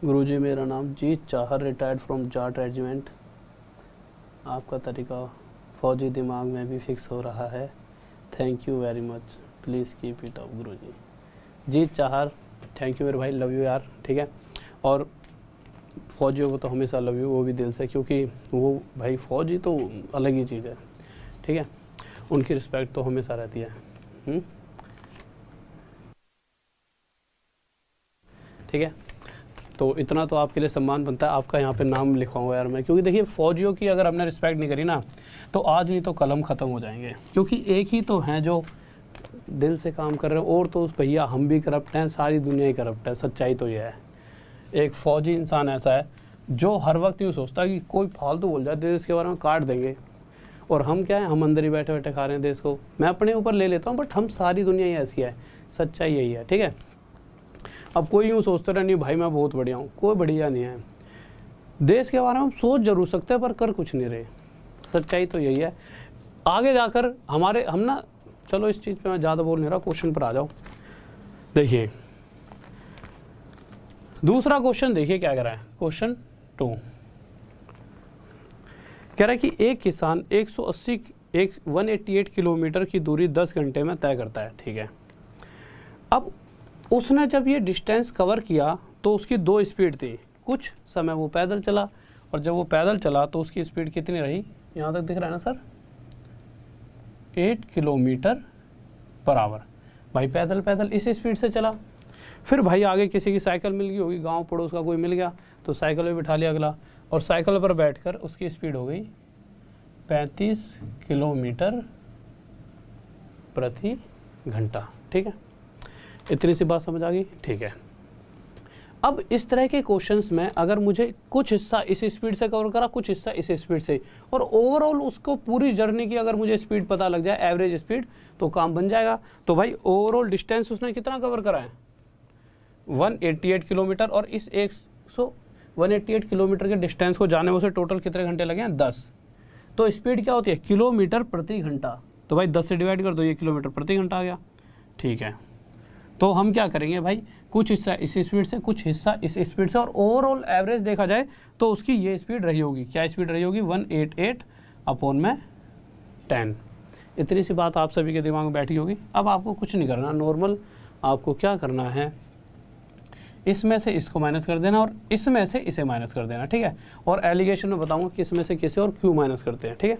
गुरुजी मेरा नाम Jeet Chahar, retired from Jat regiment. आपका तरीका फौजी दिमाग में भी फिक्स हो रहा है। Thank you very much, please keep it up Guruji. Jeet Chahar, thank you मेरे भाई, लव यू यार, ठीक है। और फौजियों को तो हमेशा लव यू, वो भी दिल से, क्योंकि वो भाई फौजी तो अलग ही चीज़ है, ठीक है। उनकी रिस्पेक्ट तो हमेशा रहती है, ठीक है। तो इतना तो आपके लिए सम्मान बनता है, आपका यहाँ पे नाम लिखवाऊंगा यार मैं, क्योंकि देखिए फौजियों की अगर हमने रिस्पेक्ट नहीं करी ना तो आज नहीं तो कलम ख़त्म हो जाएंगे, क्योंकि एक ही तो हैं जो दिल से काम कर रहे हैं। और तो भैया हम भी करप्ट हैं, सारी दुनिया ही करप्ट है, सच्चाई तो यह है। एक फ़ौजी इंसान ऐसा है जो हर वक्त यूँ सोचता है कि कोई फालतू बोल जाए देश के बारे में काट देंगे, और हम क्या है, हम अंदर ही बैठे बैठे खा रहे हैं देश को। मैं अपने ऊपर ले लेता हूँ, बट हम सारी दुनिया ही ऐसी है, सच्चाई यही है, ठीक है। अब कोई यूँ सोचता रहे नहीं भाई मैं बहुत बढ़िया हूँ, कोई बढ़िया नहीं है। देश के बारे में हम सोच जरूर सकते हैं पर कर कुछ नहीं रहे, सच्चाई तो यही है। आगे जाकर हम ना, चलो इस चीज़ पे मैं ज़्यादा बोल नहीं रहा, क्वेश्चन पर आ जाओ। देखिए दूसरा क्वेश्चन, देखिए क्या कह रहा है। क्वेश्चन 2 कह रहा है कि एक किसान 188 किलोमीटर की दूरी 10 घंटे में तय करता है, ठीक है। अब उसने जब ये डिस्टेंस कवर किया तो उसकी 2 स्पीड थी। कुछ समय वो पैदल चला, और जब वो पैदल चला तो उसकी स्पीड कितनी रही, यहाँ तक दिख रहा है ना सर, 8 किलोमीटर पर आवर। भाई पैदल इस स्पीड से चला। फिर भाई आगे किसी की साइकिल मिल गई होगी, गांव पड़ोस का कोई मिल गया तो साइकिल में बिठा लिया अगला, और साइकिल पर बैठकर उसकी स्पीड हो गई 35 किलोमीटर प्रति घंटा, ठीक है। इतनी सी बात समझ आ गई, ठीक है। अब इस तरह के क्वेश्चंस में अगर मुझे कुछ हिस्सा इस स्पीड से कवर करा, कुछ हिस्सा इस स्पीड से, और ओवरऑल उसको पूरी जर्नी की अगर मुझे स्पीड पता लग जाए, एवरेज स्पीड, तो काम बन जाएगा। तो भाई ओवरऑल डिस्टेंस उसने कितना कवर करा है, 188 किलोमीटर, और इस 188 किलोमीटर के डिस्टेंस को जाने में उसे टोटल कितने घंटे लगे हैं, 10। तो स्पीड क्या होती है, किलोमीटर प्रति घंटा। तो भाई 10 से डिवाइड कर दो, ये किलोमीटर प्रति घंटा आ गया, ठीक है। तो हम क्या करेंगे भाई, कुछ हिस्सा इस स्पीड से, कुछ हिस्सा इस स्पीड से, और ओवरऑल एवरेज देखा जाए तो उसकी ये स्पीड रही होगी। क्या स्पीड रही होगी, 188/10। इतनी सी बात आप सभी के दिमाग में बैठी होगी। अब आपको कुछ नहीं करना, नॉर्मल आपको क्या करना है, इसमें से इसको माइनस कर देना और इसमें से इसे माइनस कर देना, ठीक है। और एलिगेशन में बताऊंगा किस में से किसे और क्यों माइनस करते हैं, ठीक है।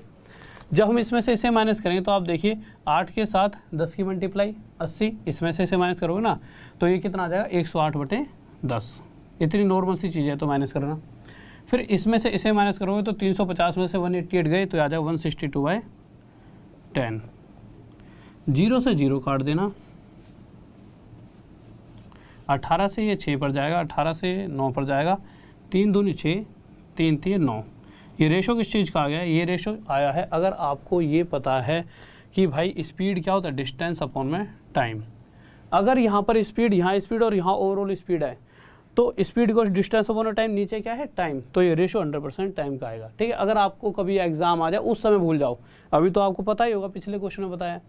जब हम इसमें से इसे माइनस करेंगे तो आप देखिए 8 के साथ 10 की मल्टीप्लाई 80, इसमें से इसे माइनस करोगे ना तो ये कितना आ जाएगा, 108/10। इतनी नॉर्मल सी चीज़ है, तो माइनस करना। फिर इसमें से इसे माइनस करोगे तो 350 में से 188 गए तो आ जाएगा 162/10। 0 से 0 काट देना, 18 से ये 6 पर जाएगा, 18 से 9 पर जाएगा, 3 दूनी 6, 3 3 9। ये रेशो किस चीज़ का आ गया है, ये रेशो आया है, अगर आपको ये पता है कि भाई स्पीड क्या होता है, डिस्टेंस अपॉन में टाइम। अगर यहाँ पर स्पीड, यहाँ स्पीड और यहाँ ओवरऑल स्पीड है, तो स्पीड को डिस्टेंस अपॉन टाइम, नीचे क्या है टाइम, तो ये रेशो 100% टाइम का आएगा। ठीक है, अगर आपको कभी एग्जाम आ जाए उस समय भूल जाओ, अभी तो आपको पता ही होगा, पिछले क्वेश्चन में बताया,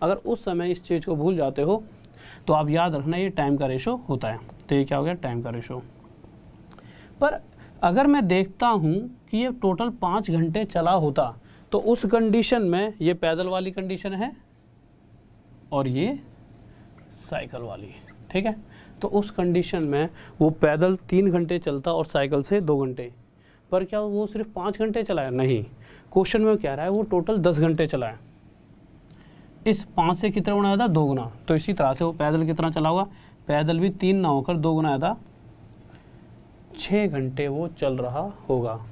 अगर उस समय इस चीज़ को भूल जाते हो तो आप याद रखना ये टाइम का रेशो होता है। तो ये क्या हो गया, टाइम का रेशो। पर अगर मैं देखता हूँ कि ये टोटल 5 घंटे चला होता, तो उस कंडीशन में ये पैदल वाली कंडीशन है और ये साइकिल वाली, ठीक है। तो उस कंडीशन में वो पैदल 3 घंटे चलता और साइकिल से 2 घंटे, पर क्या वो सिर्फ 5 घंटे चला है? नहीं, क्वेश्चन में क्या रहा है, वो टोटल 10 घंटे चला है। इस 5 से कितना गुना ज़्यादा, 2 गुना। तो इसी तरह से वो पैदल कितना चला होगा, पैदल भी 3 ना होकर 2 गुना ज़्यादा, 6 घंटे वो चल रहा होगा।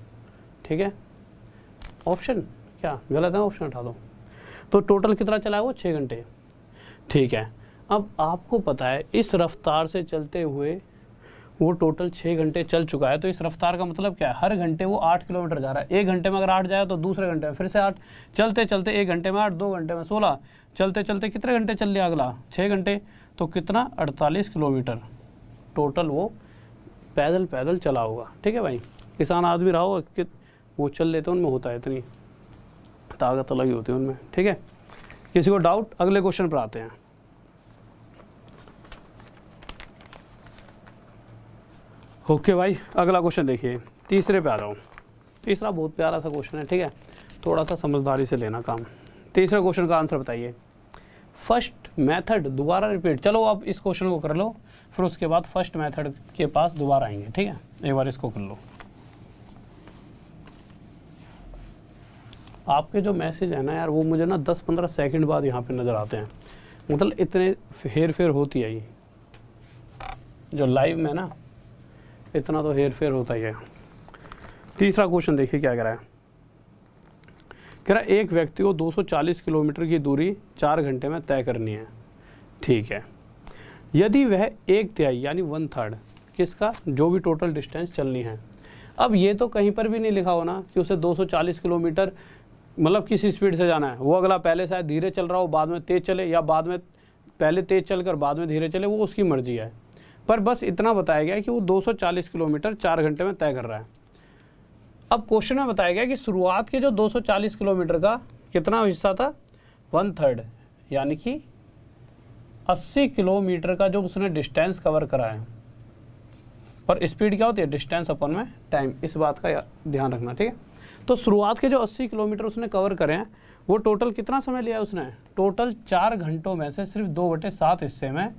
ठीक है, ऑप्शन क्या गलत है, ऑप्शन हटा दो। तो टोटल कितना चला है वो, 6 घंटे। ठीक है, अब आपको पता है इस रफ्तार से चलते हुए वो टोटल 6 घंटे चल चुका है। तो इस रफ्तार का मतलब क्या है, हर घंटे वो 8 किलोमीटर जा रहा है। 1 घंटे में अगर 8 जाए तो दूसरे घंटे में फिर से 8, चलते चलते 1 घंटे में 8, 2 घंटे में 16, चलते चलते कितने घंटे चल लिया अगला, 6 घंटे। तो कितना, 48 किलोमीटर टोटल वो पैदल पैदल चला होगा। ठीक है भाई, किसान आदमी रहा हो कि वो चल लेते, उनमें होता है इतनी ताकत अलग ही होती है उनमें। ठीक है, किसी को डाउट? अगले क्वेश्चन पर आते हैं। ओके भाई, अगला क्वेश्चन देखिए, तीसरे पे आ रहा हूँ। तीसरा बहुत प्यारा सा क्वेश्चन है, ठीक है, थोड़ा सा समझदारी से लेना काम। तीसरे क्वेश्चन का आंसर बताइए। फर्स्ट मेथड दोबारा रिपीट, चलो आप इस क्वेश्चन को कर लो, फिर उसके बाद फर्स्ट मेथड के पास दोबारा आएंगे। ठीक है, एक बार इसको कर लो। आपके जो मैसेज है ना यार, वो मुझे ना 10-15 सेकंड बाद यहाँ पे नज़र आते हैं, मतलब इतने हेर फेर होती है ये जो लाइव में ना, इतना तो हेर फेर होता ही है। तीसरा क्वेश्चन देखिए क्या कह रहा है, कह रहा है एक व्यक्ति को 240 किलोमीटर की दूरी 4 घंटे में तय करनी है। ठीक है, यदि वह 1/3 यानी 1/3 किसका, जो भी टोटल डिस्टेंस चलनी है। अब ये तो कहीं पर भी नहीं लिखा हो ना कि उसे 240 किलोमीटर मतलब किस स्पीड से जाना है। वो अगला पहले शायद धीरे चल रहा हो, बाद में तेज़ चले, या बाद में पहले तेज़ चलकर बाद में धीरे चले, वो उसकी मर्जी है। पर बस इतना बताया गया कि वो 240 किलोमीटर 4 घंटे में तय कर रहा है। अब क्वेश्चन में बताया गया कि शुरुआत के जो 240 किलोमीटर का कितना हिस्सा था, 1/3 यानी कि 80 किलोमीटर का जो उसने डिस्टेंस कवर करा है। और स्पीड क्या होती है, डिस्टेंस अपन में टाइम, इस बात का ध्यान रखना। ठीक है, तो शुरुआत के जो 80 किलोमीटर उसने कवर करे हैं, वो टोटल कितना समय लिया उसने, टोटल 4 घंटों में से सिर्फ 2/7 हिस्से में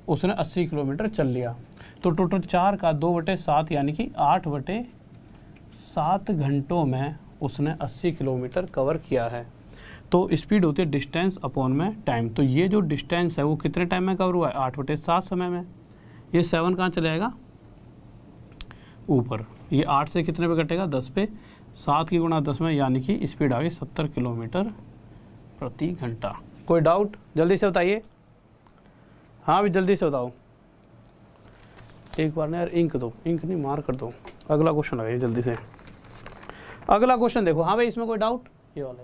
उसने 80 किलोमीटर चल लिया। तो टोटल 4 का 2/7 यानी कि 8/7 घंटों में उसने 80 किलोमीटर कवर किया है। तो स्पीड होती है डिस्टेंस अपॉन में टाइम। तो ये जो डिस्टेंस है वो कितने टाइम में कवर हुआ है, 8/7 समय में। ये 7 कहाँ चले जाएगा, ऊपर। ये 8 से कितने पे कटेगा, 10 पे, 7 की गुणा 10 में, यानी कि स्पीड आ गई 70 किलोमीटर प्रति घंटा। कोई डाउट जल्दी से बताइए। हाँ भी जल्दी से बताओ, एक बार ना यार इंक दो, इंक नहीं मार कर दो। अगला क्वेश्चन लगाइए जल्दी से, अगला क्वेश्चन देखो। हाँ भाई, इसमें कोई डाउट, ये वाला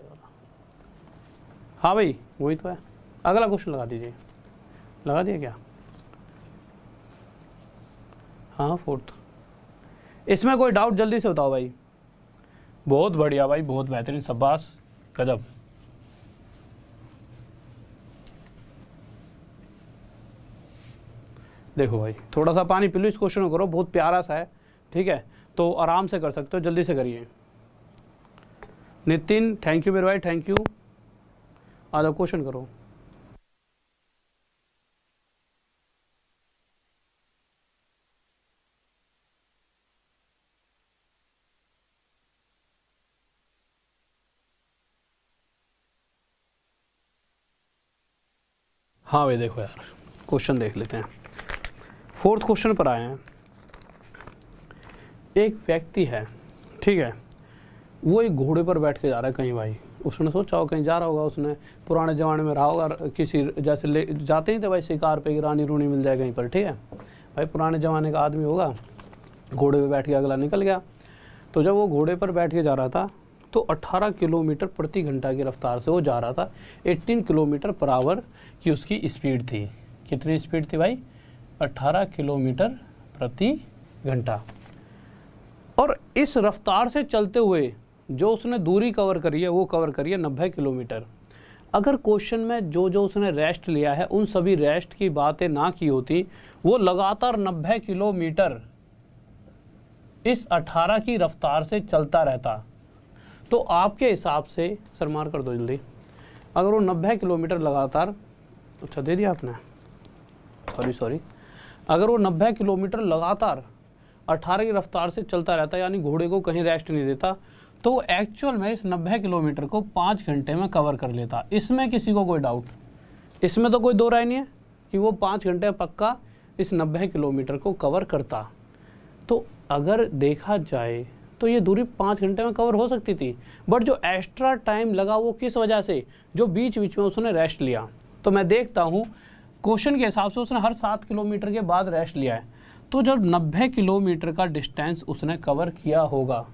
हाँ भाई वही तो है। अगला क्वेश्चन लगा दीजिए, लगा दिया क्या, हाँ 4th। इसमें कोई डाउट जल्दी से बताओ भाई। बहुत बढ़िया भाई, बहुत बेहतरीन, शाबाश, गजब। देखो भाई, थोड़ा सा पानी पी लो, इस क्वेश्चन को करो, बहुत प्यारा सा है। ठीक है, तो आराम से कर सकते हो, जल्दी से करिए। नितिन थैंक यू मेरे भाई, थैंक यू। आ जाओ क्वेश्चन करो। हाँ भाई देखो यार, क्वेश्चन देख लेते हैं। 4th क्वेश्चन पर आए हैं। एक व्यक्ति है, ठीक है, वो एक घोड़े पर बैठ के जा रहा है कहीं भाई। उसने सोचा हो कहीं जा रहा होगा, उसने पुराने ज़माने में रहा होगा, किसी जैसे ले जाते ही थे भाई शिकार पे, रानी रूनी मिल जाए कहीं पर। ठीक है भाई, पुराने ज़माने का आदमी होगा, घोड़े पे बैठ के अगला निकल गया। तो जब वो घोड़े पर बैठ के जा रहा था तो 18 किलोमीटर प्रति घंटा की रफ्तार से वो जा रहा था। 18 किलोमीटर पर आवर की उसकी स्पीड थी। कितनी स्पीड थी भाई? 18 किलोमीटर प्रति घंटा। और इस रफ्तार से चलते हुए जो उसने दूरी कवर करी है वो कवर करी है 90 किलोमीटर। अगर क्वेश्चन में जो जो उसने रेस्ट लिया है उन सभी रेस्ट की बातें ना की होती, वो लगातार 90 किलोमीटर इस 18 की रफ्तार से चलता रहता, तो आपके हिसाब से, सर मार कर दो जल्दी, अगर वो 90 किलोमीटर लगातार, अच्छा दे दिया आपने, सॉरी, अगर वो 90 किलोमीटर लगातार 18 की रफ्तार से चलता रहता, यानी घोड़े को कहीं रेस्ट नहीं देता, तो एक्चुअल में इस 90 किलोमीटर को 5 घंटे में कवर कर लेता। इसमें किसी को कोई डाउट, इसमें तो कोई दो राय नहीं है कि वो 5 घंटे पक्का इस 90 किलोमीटर को कवर करता। तो अगर देखा जाए तो ये दूरी 5 घंटे में कवर हो सकती थी, बट जो एक्स्ट्रा टाइम लगा वो किस वजह से? जो बीच बीच में उसने रेस्ट लिया। तो मैं देखता हूँ क्वेश्चन के हिसाब से उसने हर 7 किलोमीटर के बाद रेस्ट लिया है, तो जब 90 किलोमीटर का डिस्टेंस उसने कवर किया होगा,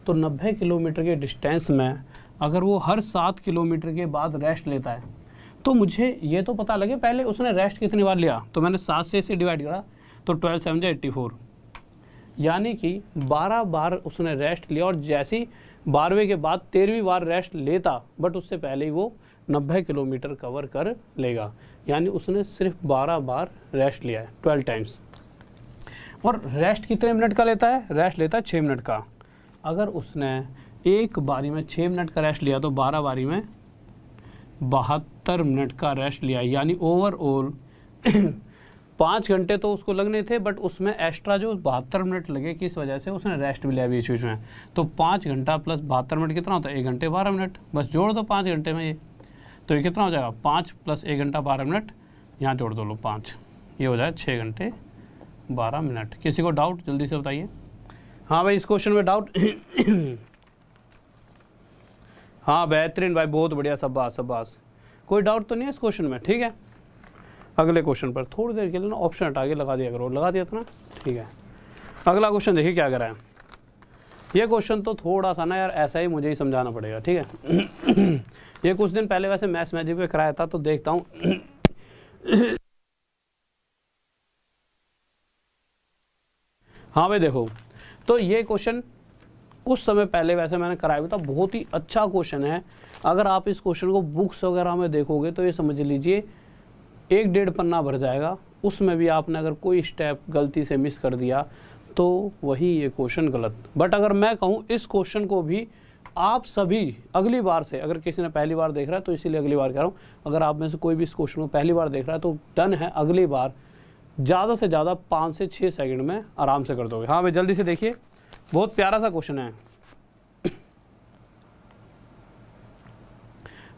तो 90 किलोमीटर के डिस्टेंस में अगर वो हर 7 किलोमीटर के बाद रेस्ट लेता है, तो मुझे ये तो पता लगे पहले उसने रेस्ट कितनी बार लिया। तो मैंने 7 से इसे डिवाइड करा, तो 12 7 84, यानी कि 12 बार उसने रेस्ट लिया। और जैसी 12वें के बाद 13वीं बार रेस्ट लेता, बट उससे पहले ही वो 90 किलोमीटर कवर कर लेगा, यानी उसने सिर्फ 12 बार रेस्ट लिया है, 12 टाइम्स। और रेस्ट कितने मिनट का लेता है? रेस्ट लेता है 6 मिनट का। अगर उसने एक बारी में 6 मिनट का रेस्ट लिया, तो 12 बारी में 72 मिनट का रेस्ट लिया, यानी ओवरऑल 5 घंटे तो उसको लगने थे, बट उसमें एक्स्ट्रा जो 72 मिनट लगे, किस वजह से? उसने रेस्ट भी लिया बीच बीच में। तो 5 घंटा प्लस 72 मिनट कितना होता है? 1 घंटे 12 मिनट। बस जोड़ दो 5 घंटे में ये, तो ये कितना हो जाएगा? 5 प्लस 1 घंटा 12 मिनट, यहाँ जोड़ दो लो 5, ये हो जाए 6 घंटे 12 मिनट। किसी को डाउट जल्दी से बताइए। हाँ भाई, इस क्वेश्चन में डाउट? हाँ बेहतरीन भाई, बहुत बढ़िया, शाबाश। कोई डाउट तो नहीं है इस क्वेश्चन में? ठीक है, अगले क्वेश्चन पर थोड़ी देर के लिए ना ऑप्शन हटा के लगा दिया करो। लगा दिया था ना? ठीक है, अगला क्वेश्चन देखिए क्या करा है। ये क्वेश्चन तो थोड़ा सा ना यार ऐसा ही मुझे ही समझाना पड़ेगा, ठीक है। ये कुछ दिन पहले वैसे मैथ्स मैजिक पे कराया था, तो देखता हूँ। हाँ भाई देखो, तो ये क्वेश्चन कुछ समय पहले वैसे मैंने कराया हुआ था, बहुत ही अच्छा क्वेश्चन है। अगर आप इस क्वेश्चन को बुक्स वगैरह में देखोगे तो ये समझ लीजिए 1-1.5 पन्ना भर जाएगा। उसमें भी आपने अगर कोई स्टेप गलती से मिस कर दिया तो वही ये क्वेश्चन गलत। बट अगर मैं कहूँ इस क्वेश्चन को भी आप सभी अगली बार से, अगर किसी ने पहली बार देख रहा है तो इसीलिए अगली बार कह रहा हूँ, अगर आप में से कोई भी इस क्वेश्चन को पहली बार देख रहा है तो डन है, अगली बार ज़्यादा से ज़्यादा 5 से 6 सेकंड में आराम से कर दोगे। हाँ भाई जल्दी से देखिए, बहुत प्यारा सा क्वेश्चन है।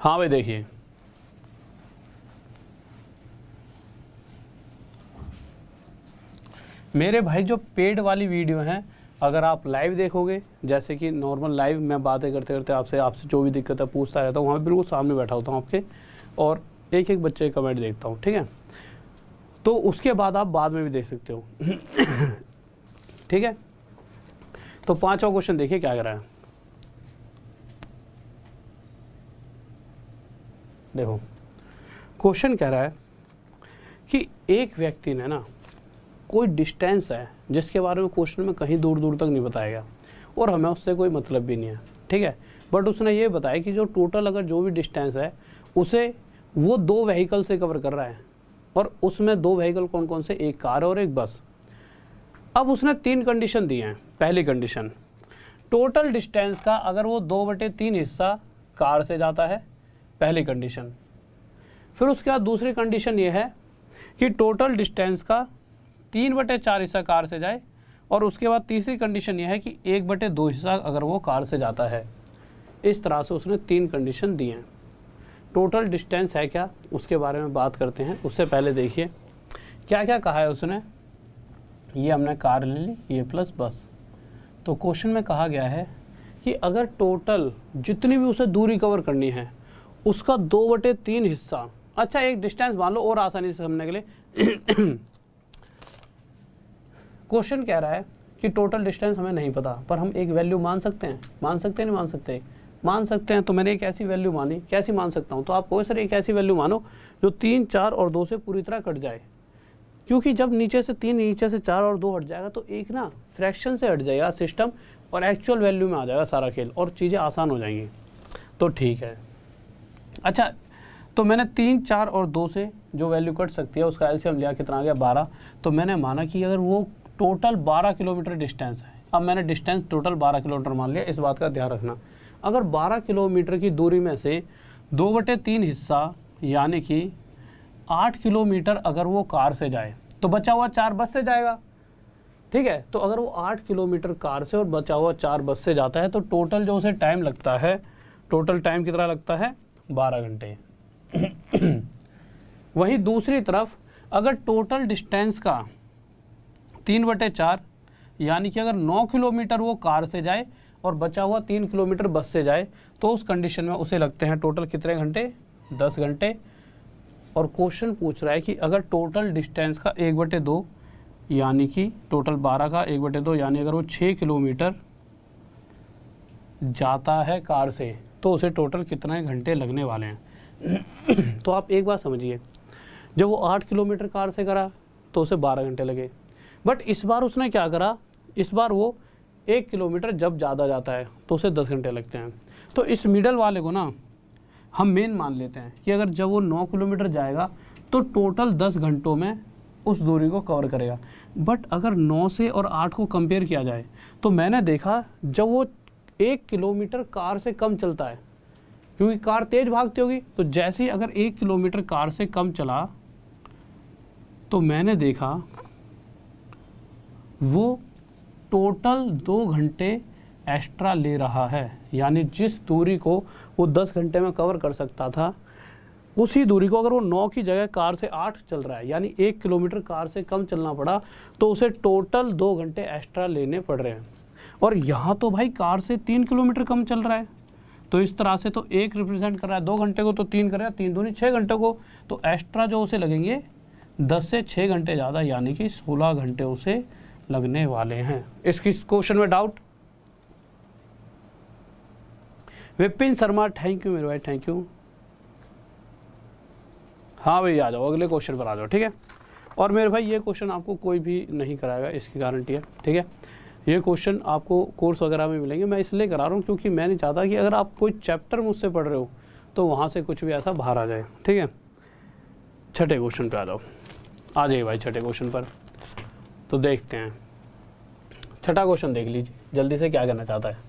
हाँ भाई देखिए, मेरे भाई जो पेड वाली वीडियो हैं, अगर आप लाइव देखोगे, जैसे कि नॉर्मल लाइव मैं बातें करते करते आपसे जो भी दिक्कत है पूछता रहता हूँ, वहाँ बिल्कुल सामने बैठा होता हूँ आपके, और एक एक बच्चे के कमेंट देखता हूँ, ठीक है। तो उसके बाद आप बाद में भी देख सकते हो। ठीक है, तो 5वां क्वेश्चन देखिए क्या कर रहा है। देखो क्वेश्चन कह रहा है कि एक व्यक्ति ने ना कोई डिस्टेंस है जिसके बारे में क्वेश्चन में कहीं दूर दूर तक नहीं बताया गया, और हमें उससे कोई मतलब भी नहीं है, ठीक है। बट उसने ये बताया कि जो टोटल अगर जो भी डिस्टेंस है उसे वो 2 व्हीकल से कवर कर रहा है, और उसमें 2 व्हीकल कौन कौन से? एक कार और एक बस। अब उसने 3 कंडीशन दी हैं। पहली कंडीशन, टोटल डिस्टेंस का अगर वो 2/3 हिस्सा कार से जाता है, पहली कंडीशन। फिर उसके बाद दूसरी कंडीशन ये है कि टोटल डिस्टेंस का 3/4 हिस्सा कार से जाए, और उसके बाद तीसरी कंडीशन ये है कि 1/2 हिस्सा अगर वो कार से जाता है। इस तरह से उसने 3 कंडीशन दी हैं। टोटल डिस्टेंस है क्या, उसके बारे में बात करते हैं। उससे पहले देखिए क्या क्या कहा है उसने। ये हमने कार ले ली, ये प्लस बस। तो क्वेश्चन में कहा गया है कि अगर टोटल जितनी भी उसे दूरी कवर करनी है उसका 2/3 हिस्सा, अच्छा एक डिस्टेंस मान लो और आसानी से समझने के लिए। क्वेश्चन कह रहा है कि टोटल डिस्टेंस हमें नहीं पता, पर हम एक वैल्यू मान सकते हैं। मान सकते हैं नहीं मान सकते? मान सकते हैं। तो मैंने एक ऐसी वैल्यू मानी, कैसी मान सकता हूँ, तो आप कहो सर एक ऐसी वैल्यू मानो जो 3, 4 और 2 से पूरी तरह कट जाए, क्योंकि जब नीचे से 3, नीचे से 4 और 2 हट जाएगा तो एक ना फ्रैक्शन से हट जाएगा सिस्टम और एक्चुअल वैल्यू में आ जाएगा सारा खेल और चीज़ें आसान हो जाएंगी। तो ठीक है। अच्छा, तो मैंने 3, 4 और 2 से जो वैल्यू कट सकती है उसका एलसीएम लिया, कितना आ गया 12। तो मैंने माना कि अगर वो टोटल 12 किलोमीटर डिस्टेंस है, अब मैंने डिस्टेंस टोटल 12 किलोमीटर मान लिया। इस बात का ध्यान रखना, अगर 12 किलोमीटर की दूरी में से 2/3 हिस्सा यानी कि 8 किलोमीटर अगर वो कार से जाए तो बचा हुआ 4 बस से जाएगा, ठीक है। तो अगर वो 8 किलोमीटर कार से और बचा हुआ 4 बस से जाता है तो टोटल जो उसे टाइम लगता है, टोटल टाइम कितना लगता है 12 घंटे। वहीं दूसरी तरफ अगर टोटल डिस्टेंस का 3/4 यानी कि अगर 9 किलोमीटर वो कार से जाए और बचा हुआ 3 किलोमीटर बस से जाए तो उस कंडीशन में उसे लगते हैं टोटल कितने घंटे, 10 घंटे। और क्वेश्चन पूछ रहा है कि अगर टोटल डिस्टेंस का 1/2 यानी कि टोटल 12 का 1/2 यानी अगर वो 6 किलोमीटर जाता है कार से तो उसे टोटल कितने घंटे लगने वाले हैं। तो आप एक बात समझिए, जब वो 8 किलोमीटर कार से करा तो उसे 12 घंटे लगे, बट इस बार उसने क्या करा, इस बार वो 1 किलोमीटर जब ज़्यादा जाता है तो उसे 10 घंटे लगते हैं। तो इस मिडल वाले को ना हम मेन मान लेते हैं कि अगर जब वो 9 किलोमीटर जाएगा तो टोटल 10 घंटों में उस दूरी को कवर करेगा। बट अगर 9 से और 8 को कंपेयर किया जाए तो मैंने देखा जब वो 1 किलोमीटर कार से कम चलता है, क्योंकि कार तेज भागती होगी, तो जैसे ही अगर 1 किलोमीटर कार से कम चला तो मैंने देखा वो टोटल 2 घंटे एक्स्ट्रा ले रहा है। यानी जिस दूरी को वो 10 घंटे में कवर कर सकता था उसी दूरी को अगर वो 9 की जगह कार से 8 चल रहा है यानी 1 किलोमीटर कार से कम चलना पड़ा तो उसे टोटल 2 घंटे एक्स्ट्रा लेने पड़ रहे हैं। और यहाँ तो भाई कार से 3 किलोमीटर कम चल रहा है, तो इस तरह से तो 1 रिप्रेजेंट कर रहा है 2 घंटे को, तो 3 करेगा 3 दूनी 6 घंटे को, तो एक्स्ट्रा जो उसे लगेंगे 10 से 6 घंटे ज़्यादा यानी कि 16 घंटे उसे लगने वाले हैं। इसकी क्वेश्चन में doubt? Vipin Sharma, thank you मेरे भाई, थैंक यू। हाँ भाई आ जाओ, अगले क्वेश्चन पर आ जाओ, ठीक है। और मेरे भाई ये क्वेश्चन आपको कोई भी नहीं कराएगा, इसकी गारंटी है, ठीक है। ये क्वेश्चन आपको कोर्स वगैरह में मिलेंगे, मैं इसलिए करा रहा हूँ क्योंकि मैं नहीं चाहता कि अगर आप कोई चैप्टर मुझसे पढ़ रहे हो तो वहाँ से कुछ भी ऐसा बाहर आ जाए, ठीक है। छठे क्वेश्चन पे आ जाओ, आ जाइए भाई छठे क्वेश्चन पर। तो देखते हैं छठा क्वेश्चन, देख लीजिए जल्दी से क्या करना चाहता है।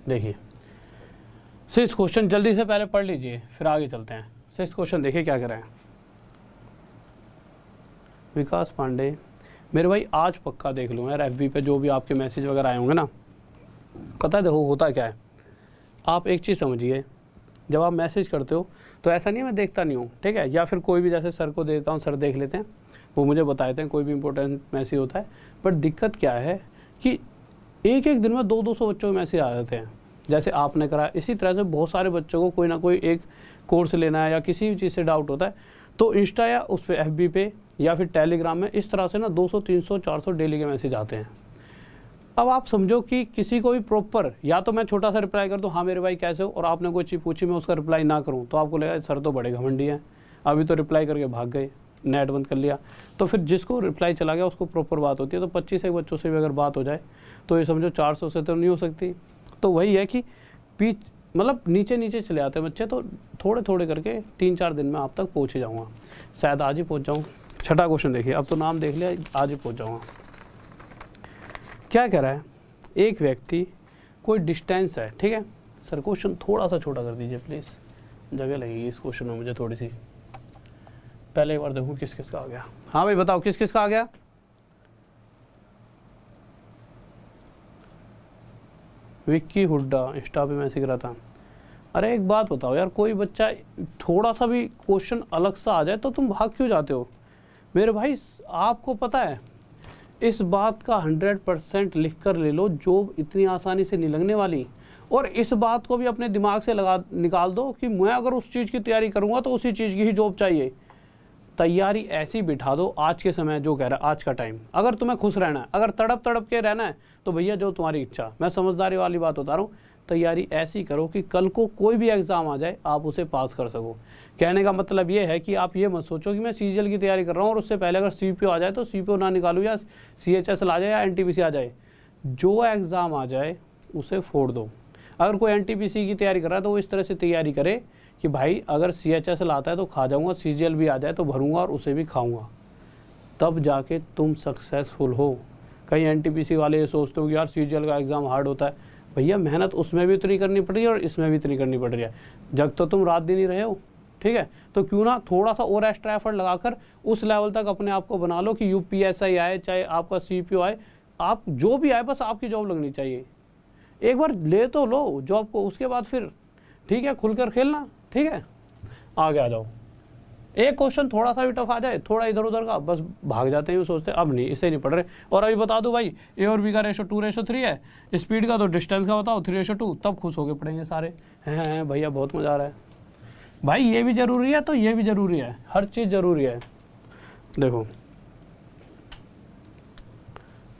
देखिए 6 क्वेश्चन जल्दी से पहले पढ़ लीजिए फिर आगे चलते हैं। 6 क्वेश्चन देखिए क्या कर रहे हैं। विकास पांडे, मेरे भाई आज पक्का देख लूँ यार एफबी पे जो भी आपके मैसेज वगैरह आए होंगे ना। पता है देखो होता क्या है, आप एक चीज़ समझिए, जब आप मैसेज करते हो तो ऐसा नहीं है मैं देखता नहीं हूँ, ठीक है, या फिर कोई भी जैसे सर को देता हूँ, सर देख लेते हैं, वो मुझे बता देते हैं कोई भी इंपॉर्टेंट मैसेज होता है। बट दिक्कत क्या है कि एक दिन में 200-200 बच्चों के मैसेज आ जाते हैं, जैसे आपने करा। इसी तरह से बहुत सारे बच्चों को कोई ना कोई एक कोर्स लेना है या किसी भी चीज़ से डाउट होता है, तो इंस्टा या उस पर एफबी पे या फिर टेलीग्राम में इस तरह से ना 200, 300, 400 डेली के मैसेज आते हैं। अब आप समझो कि किसी को भी प्रॉपर, या तो मैं छोटा सा रिप्लाई कर दूँ हाँ मेरे भाई कैसे हो, और आपने कोई चीज़ पूछी मैं उसका रिप्लाई ना करूँ तो आपको लगेगा सर तो बड़े घमंडी हैं, अभी तो रिप्लाई करके भाग गए, नेट बंद कर लिया। तो फिर जिसको रिप्लाई चला गया उसको प्रॉपर बात होती है। तो 25 बच्चों से भी अगर बात हो जाए तो ये समझो 400 से तो नहीं हो सकती। तो वही है कि बीच मतलब नीचे नीचे चले आते हैं बच्चे, तो थोड़े थोड़े करके 3-4 दिन में आप तक पहुँच ही जाऊँगा, शायद आज ही पहुँच जाऊँ। छठा क्वेश्चन देखिए, अब तो नाम देख लिया, आज ही पहुँच जाऊँगा। क्या कह रहा है, एक व्यक्ति कोई डिस्टेंस है, ठीक है। सर क्वेश्चन थोड़ा सा छोटा कर दीजिए प्लीज़, जगह लगेगी इस क्वेश्चन में मुझे थोड़ी सी। पहले एक बार देखूँ किस किस का आ गया। हाँ भाई बताओ किस किस का आ गया। विक्की हुड्डा इंस्टा पे मैसेज करा था। अरे एक बात बताओ यार, कोई बच्चा थोड़ा सा भी क्वेश्चन अलग सा आ जाए तो तुम भाग क्यों जाते हो मेरे भाई। आपको पता है इस बात का 100% लिख कर ले लो, जॉब इतनी आसानी से नहीं लगने वाली। और इस बात को भी अपने दिमाग से निकाल दो कि मैं अगर उस चीज़ की तैयारी करूँगा तो उसी चीज़ की ही जॉब चाहिए। तैयारी ऐसी बिठा दो आज के समय, जो कह रहा है आज का टाइम, अगर तुम्हें खुश रहना है, अगर तड़प तड़प के रहना है तो भैया जो तुम्हारी इच्छा, मैं समझदारी वाली बात बता रहा हूँ। तैयारी ऐसी करो कि कल को कोई भी एग्ज़ाम आ जाए आप उसे पास कर सको। कहने का मतलब ये है कि आप ये मत सोचो कि मैं सीजीएल की तैयारी कर रहा हूँ और उससे पहले अगर सीपीओ आ जाए तो सीपीओ ना निकालूँ या सीएचएसएल आ जाए या एनटीपीसी आ जाए, जो एग्ज़ाम आ जाए उसे फोड़ दो। अगर कोई एनटीपीसी की तैयारी कर रहा है तो वो इस तरह से तैयारी करे कि भाई अगर सीएचएसएल आता है तो खा जाऊँगा, सीजीएल भी आ जाए तो भरूँगा और उसे भी खाऊँगा, तब जाके तुम सक्सेसफुल हो। कई एनटीपीसी वाले ये सोचते हो कि यार सीजीएल का एग्ज़ाम हार्ड होता है। भैया मेहनत उसमें भी उतनी करनी पड़ रही है और इसमें भी इतनी करनी पड़ रही है। जब तो तुम रात दिन ही रहे हो, ठीक है, तो क्यों ना थोड़ा सा और एक्स्ट्रा एफर्ट लगाकर उस लेवल तक अपने आप को बना लो कि यूपीएसआई आए, चाहे आपका सीपीओ आए, आप जो भी आए, बस आपकी जॉब लगनी चाहिए। एक बार ले तो लो जॉब को, उसके बाद फिर ठीक है खुलकर खेलना। ठीक है, आगे आ जाओ। एक क्वेश्चन थोड़ा सा भी टफ आ जाए, थोड़ा इधर उधर का, बस भाग जाते हैं, सोचते हैं अब नहीं, इसे नहीं पढ़ रहे। और अभी बता दूं भाई, ए और बी का रेशो 2:3 है, स्पीड का तो डिस्टेंस का बताओ 3:2, तब खुश होके पढ़ेंगे सारे। हैं भैया बहुत मजा आ रहा है भाई, ये भी जरूरी है तो ये भी जरूरी है, हर चीज़ जरूरी है। देखो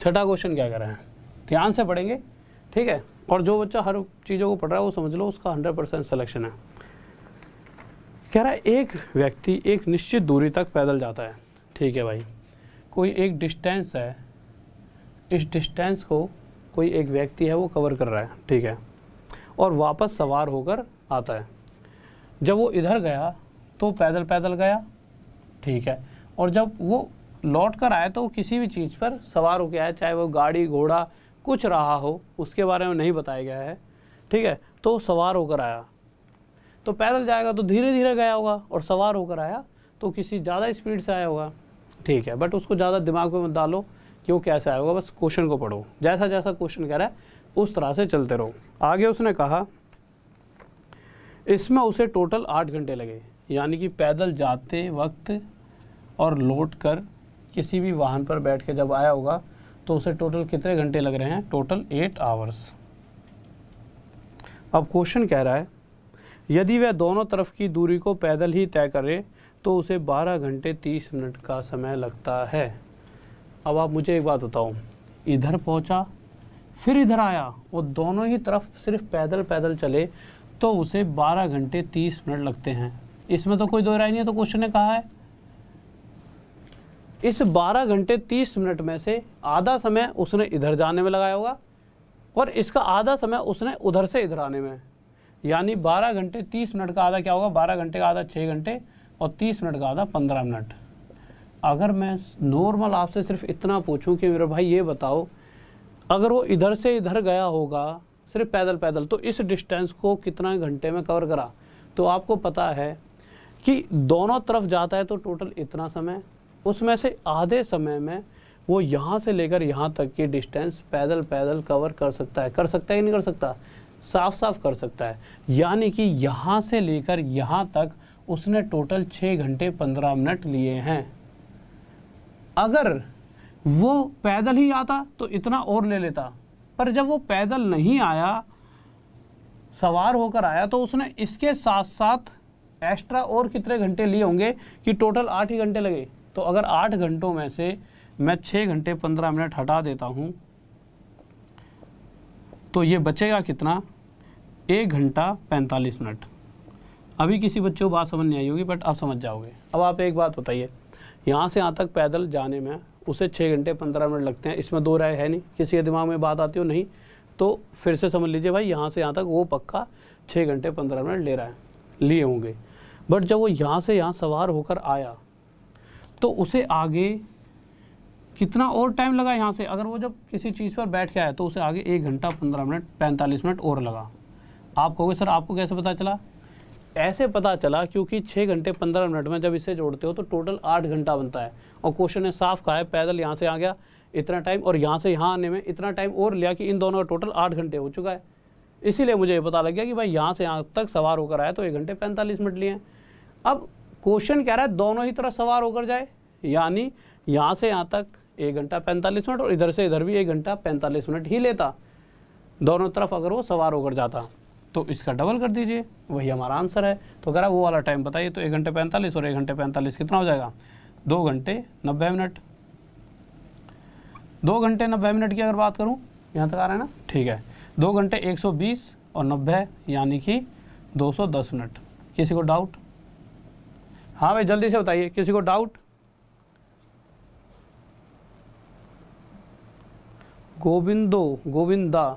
छठा क्वेश्चन क्या कर रहे हैं, ध्यान से पढ़ेंगे, ठीक है। और जो बच्चा हर चीज़ों को पढ़ रहा है वो समझ लो उसका 100% सिलेक्शन है। कह रहा है एक व्यक्ति एक निश्चित दूरी तक पैदल जाता है, ठीक है भाई, कोई एक डिस्टेंस है, इस डिस्टेंस को कोई एक व्यक्ति है वो कवर कर रहा है, ठीक है, और वापस सवार होकर आता है। जब वो इधर गया तो पैदल पैदल गया, ठीक है, और जब वो लौट कर आया तो वो किसी भी चीज़ पर सवार होकर आया, चाहे वो गाड़ी घोड़ा कुछ रहा हो, उसके बारे में नहीं बताया गया है, ठीक है। तो सवार होकर आया तो पैदल जाएगा तो धीरे धीरे गया होगा, और सवार होकर आया तो किसी ज़्यादा स्पीड से आया होगा, ठीक है। बट उसको ज़्यादा दिमाग में मत डालो कि वो कैसे आया होगा, बस क्वेश्चन को पढ़ो, जैसा जैसा क्वेश्चन कह रहा है उस तरह से चलते रहो। आगे उसने कहा इसमें उसे टोटल 8 घंटे लगे, यानी कि पैदल जाते वक्त और लौट कर किसी भी वाहन पर बैठ के जब आया होगा तो उसे टोटल कितने घंटे लग रहे हैं, टोटल 8 आवर्स। अब क्वेश्चन कह रहा है यदि वह दोनों तरफ की दूरी को पैदल ही तय करे तो उसे 12 घंटे 30 मिनट का समय लगता है। अब आप मुझे एक बात बताओ, इधर पहुंचा फिर इधर आया और दोनों ही तरफ सिर्फ पैदल पैदल चले तो उसे 12 घंटे 30 मिनट लगते हैं। इसमें तो कोई दो राय नहीं है, तो क्वेश्चन ने कहा है इस 12 घंटे 30 मिनट में से आधा समय उसने इधर जाने में लगाया होगा और इसका आधा समय उसने उधर से इधर आने में, यानी 12 घंटे 30 मिनट का आधा क्या होगा, 12 घंटे का आधा 6 घंटे और 30 मिनट का आधा 15 मिनट। अगर मैं नॉर्मल आपसे सिर्फ इतना पूछूं कि मेरे भाई ये बताओ, अगर वो इधर से इधर गया होगा सिर्फ पैदल पैदल तो इस डिस्टेंस को कितना घंटे में कवर करा, तो आपको पता है कि दोनों तरफ जाता है तो टोटल इतना समय, उसमें से आधे समय में वो यहाँ से लेकर यहाँ तक की डिस्टेंस पैदल पैदल कवर कर सकता है। कर सकता है कि नहीं कर सकता, साफ साफ कर सकता है। यानी कि यहाँ से लेकर यहाँ तक उसने टोटल 6 घंटे 15 मिनट लिए हैं। अगर वो पैदल ही आता तो इतना और ले लेता, पर जब वो पैदल नहीं आया, सवार होकर आया, तो उसने इसके साथ साथ एक्स्ट्रा और कितने घंटे लिए होंगे कि टोटल 8 ही घंटे लगे। तो अगर 8 घंटों में से मैं 6 घंटे 15 मिनट हटा देता हूं तो ये बचेगा कितना, 1 घंटा 45 मिनट। अभी किसी बच्चे को बात समझ नहीं आई होगी बट आप समझ जाओगे। अब आप एक बात बताइए, यहाँ से यहाँ तक पैदल जाने में उसे 6 घंटे 15 मिनट लगते हैं, इसमें दो राय है नहीं। किसी के दिमाग में बात आती हो नहीं तो फिर से समझ लीजिए भाई, यहाँ से यहाँ तक वो पक्का 6 घंटे 15 मिनट ले रहा है, लिए होंगे। बट जब वो यहाँ से यहाँ सवार होकर आया तो उसे आगे कितना और टाइम लगा। यहाँ से अगर वो जब किसी चीज़ पर बैठ के आया तो उसे आगे 1 घंटा 15 मिनट 45 मिनट और लगा। आप कहोगे सर आपको कैसे पता चला? ऐसे पता चला क्योंकि 6 घंटे 15 मिनट में जब इसे जोड़ते हो तो टोटल 8 घंटा बनता है। और क्वेश्चन ने साफ कहा है पैदल यहाँ से आ गया इतना टाइम और यहाँ से यहाँ आने में इतना टाइम और लिया कि इन दोनों का टोटल 8 घंटे हो चुका है। इसीलिए मुझे ये पता लग गया कि भाई यहाँ से यहाँ तक सवार होकर आया तो 1 घंटे 45 मिनट लिए। अब क्वेश्चन कह रहा है दोनों ही तरफ सवार होकर जाए, यानी यहाँ से यहाँ तक 1 घंटा 45 मिनट और इधर से इधर भी 1 घंटा 45 मिनट ही लेता। दोनों तरफ अगर वो सवार होकर जाता तो इसका डबल कर दीजिए, वही हमारा आंसर है। तो कह रहा है वो वाला टाइम बताइए, तो 1 घंटे 45 और 1 घंटे 45 कितना हो जाएगा, 2 घंटे 90 मिनट। 2 घंटे 90 मिनट की अगर बात करूँ, यहाँ तक आ रहा है ना, ठीक है। 2 घंटे 120 और 90 यानी कि 210 मिनट। किसी को डाउट? हाँ भाई जल्दी से बताइए, किसी को डाउट? गोविंदा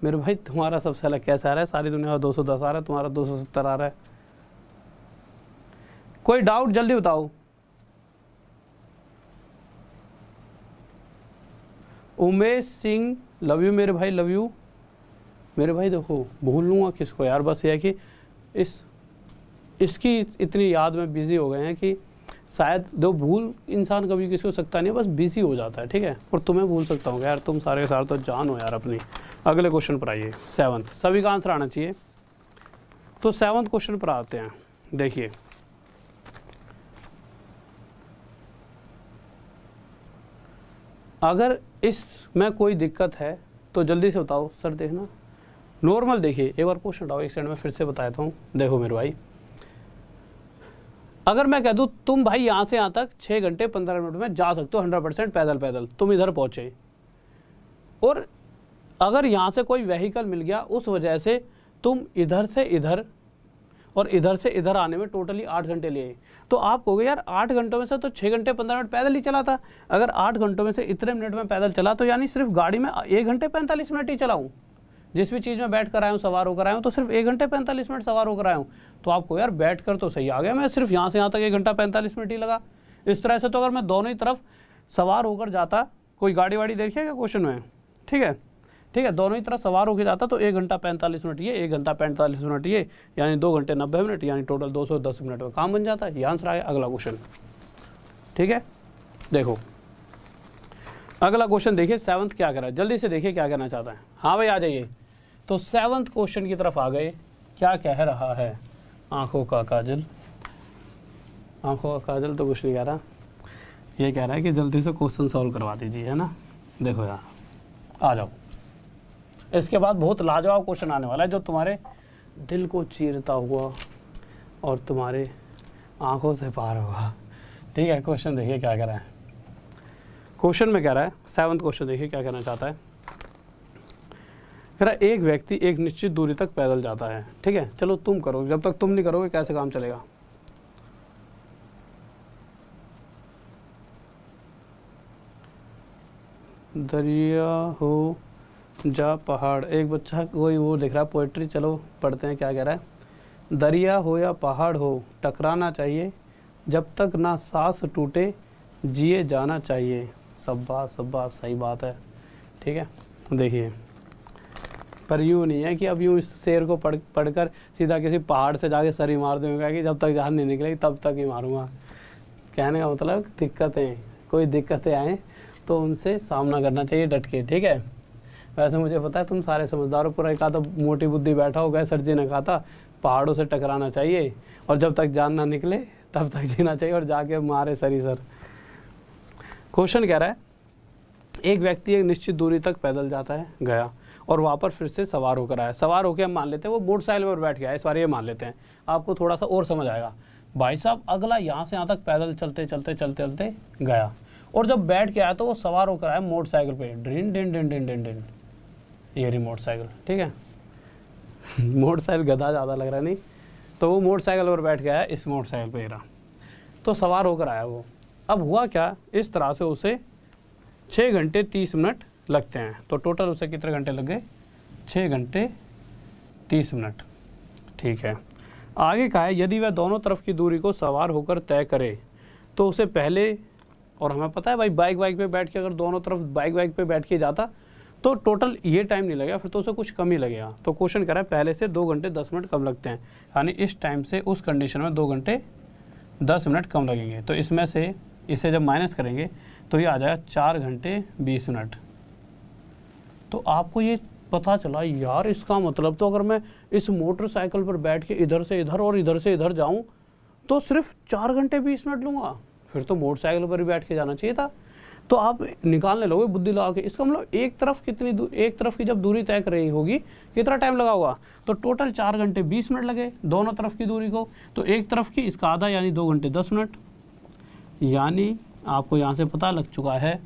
मेरे भाई तुम्हारा सबसे अलग कैसा आ रहा है, सारी दुनिया का 210 आ रहा है, तुम्हारा 270 आ रहा है। कोई डाउट जल्दी बताओ। उमेश सिंह लव यू मेरे भाई, लव यू मेरे भाई। देखो भूल लूँगा किसको यार, बस ये है कि इसकी इतनी याद में बिजी हो गए हैं कि शायद दो भूल इंसान कभी किसी को सकता नहीं है, बस बिजी हो जाता है, ठीक है। और तुम्हें भूल सकता हूँ यार, तुम सारे के सारे तो जान हो यार अपनी। अगले क्वेश्चन पर आइए, 7th, सभी का आंसर आना चाहिए। तो 7th क्वेश्चन पर आते हैं। देखिए अगर इसमें कोई दिक्कत है तो जल्दी से बताओ सर। देखना नॉर्मल, देखिए एक बार क्वेश्चन उठाओ, एक सेकंड में फिर से बताता हूँ। देखो मेरे भाई, अगर मैं कह दूँ तुम भाई यहाँ से यहाँ तक 6 घंटे 15 मिनट में जा सकते हो 100% पैदल, तुम इधर पहुँचे, और अगर यहाँ से कोई व्हीकल मिल गया उस वजह से तुम इधर से इधर और इधर से इधर आने में टोटली 8 घंटे लिए, तो आप कहोगे यार 8 घंटों में से तो 6 घंटे 15 मिनट पैदल ही चला था। अगर 8 घंटों में से इतने मिनट में पैदल चला तो यानी सिर्फ गाड़ी में 1 घंटे 45 मिनट ही चलाऊँ। जिस भी चीज़ में बैठ कर आया हूँ, सवार होकर आया हूँ, तो सिर्फ 1 घंटे 45 मिनट सवार होकर आया हूँ। तो आपको यार बैठ कर तो सही आ गया, मैं सिर्फ यहाँ से यहाँ तक 1 घंटा 45 मिनट ही लगा। इस तरह से तो अगर मैं दोनों ही तरफ सवार होकर जाता, कोई गाड़ी वाड़ी देखिएगा क्वेश्चन में, ठीक है, ठीक है, दोनों ही तरफ सवार होकर जाता तो 1 घंटा 45 मिनट ये, 1 घंटा 45 मिनट ये, यानी 2 घंटे 90 मिनट, यानी टोटल 210 मिनट का काम बन जाता है। ये आंसर आया। अगला क्वेश्चन, ठीक है, देखो अगला क्वेश्चन देखिए 7th क्या कर रहा है, जल्दी से देखिए क्या कहना चाहता है। हाँ भाई आ जाइए। तो 7th क्वेश्चन की तरफ आ गए। क्या कह रहा है, आंखों का काजल, आंखों का काजल तो कुछ नहीं कह रहा, ये कह रहा है कि जल्दी से क्वेश्चन सॉल्व करवा दीजिए, है ना। देखो यार आ जाओ, इसके बाद बहुत लाजवाब क्वेश्चन आने वाला है जो तुम्हारे दिल को चीरता हुआ और तुम्हारे आंखों से पार होगा, ठीक है। क्वेश्चन देखिए क्या कह रहा है। क्वेश्चन में कह रहा है 7th क्वेश्चन देखिए क्या कहना चाहता है। कह रहा है एक व्यक्ति एक निश्चित दूरी तक पैदल जाता है, ठीक है। चलो तुम करो, जब तक तुम नहीं करोगे कैसे काम चलेगा। दरिया हो जा पहाड़, एक बच्चा कोई वो लिख रहा है पोएट्री, चलो पढ़ते हैं क्या कह रहा है। दरिया हो या पहाड़ हो टकराना चाहिए, जब तक ना सांस टूटे जिए जाना चाहिए। सब सही बात है, ठीक है। देखिए पर यूँ नहीं है कि अब यूँ इस शेर को पढ़कर सीधा किसी पहाड़ से जाके सर ही मार दूंगा कि जब तक जान नहीं निकलेगी तब तक ही मारूंगा। कहने का मतलब दिक्कतें, कोई दिक्कतें आए तो उनसे सामना करना चाहिए डट के, ठीक है। वैसे मुझे पता है तुम सारे समझदारों पर एक आधा मोटी बुद्धि बैठा होगा, सर जी ने कहा था पहाड़ों से टकराना चाहिए और जब तक जान ना निकले तब तक जीना चाहिए और जाके मारे सर ही सर। क्वेश्चन कह रहा है एक व्यक्ति एक निश्चित दूरी तक पैदल जाता है, गया और वहाँ पर फिर से सवार होकर आया। सवार होकर हम मान लेते हैं वो मोटरसाइकिल पर बैठ गया, इस बार ये मान लेते हैं, आपको थोड़ा सा और समझ आएगा। भाई साहब अगला यहाँ से यहाँ तक पैदल चलते चलते चलते चलते गया और जब बैठ के आया तो वो सवार होकर आया मोटरसाइकिल पे, ड्रिन डिन डिन डिन डिन डिन, ये रही मोटरसाइकिल, ठीक है। मोटरसाइकिल गधा ज़्यादा लग रहा है नहीं, तो वो मोटरसाइकिल पर बैठ गया, इस मोटरसाइकिल पे रहा, तो सवार होकर आया वो। अब हुआ क्या, इस तरह से उसे 6 घंटे 30 मिनट लगते हैं, तो टोटल उसे कितने घंटे लग गए, 6 घंटे 30 मिनट, ठीक है। आगे का है यदि वह दोनों तरफ की दूरी को सवार होकर तय करे तो उसे पहले, और हमें पता है भाई बाइक पे बैठ के अगर दोनों तरफ बाइक पे बैठ के जाता तो टोटल ये टाइम नहीं लगेगा, फिर तो उसे कुछ कम ही लगेगा। तो क्वेश्चन कह रहा है पहले से 2 घंटे 10 मिनट कम लगते हैं, यानी इस टाइम से उस कंडीशन में 2 घंटे 10 मिनट कम लगेंगे। तो इसमें से इसे जब माइनस करेंगे तो ये आ जाएगा 4 घंटे 20 मिनट। तो आपको ये पता चला यार, इसका मतलब तो अगर मैं इस मोटरसाइकिल पर बैठ के इधर से इधर और इधर से इधर जाऊं तो सिर्फ 4 घंटे 20 मिनट लूँगा, फिर तो मोटरसाइकिल पर ही बैठ के जाना चाहिए था। तो आप निकालने लोगे बुद्धि लगा के। इसका मतलब एक तरफ कितनी दूर, एक तरफ की जब दूरी तय कर रही होगी कितना टाइम लगा होगा, तो टोटल 4 घंटे 20 मिनट लगे दोनों तरफ की दूरी को। तो एक तरफ की इसका आधा यानी 2 घंटे 10 मिनट। यानी आपको यहाँ से पता लग चुका है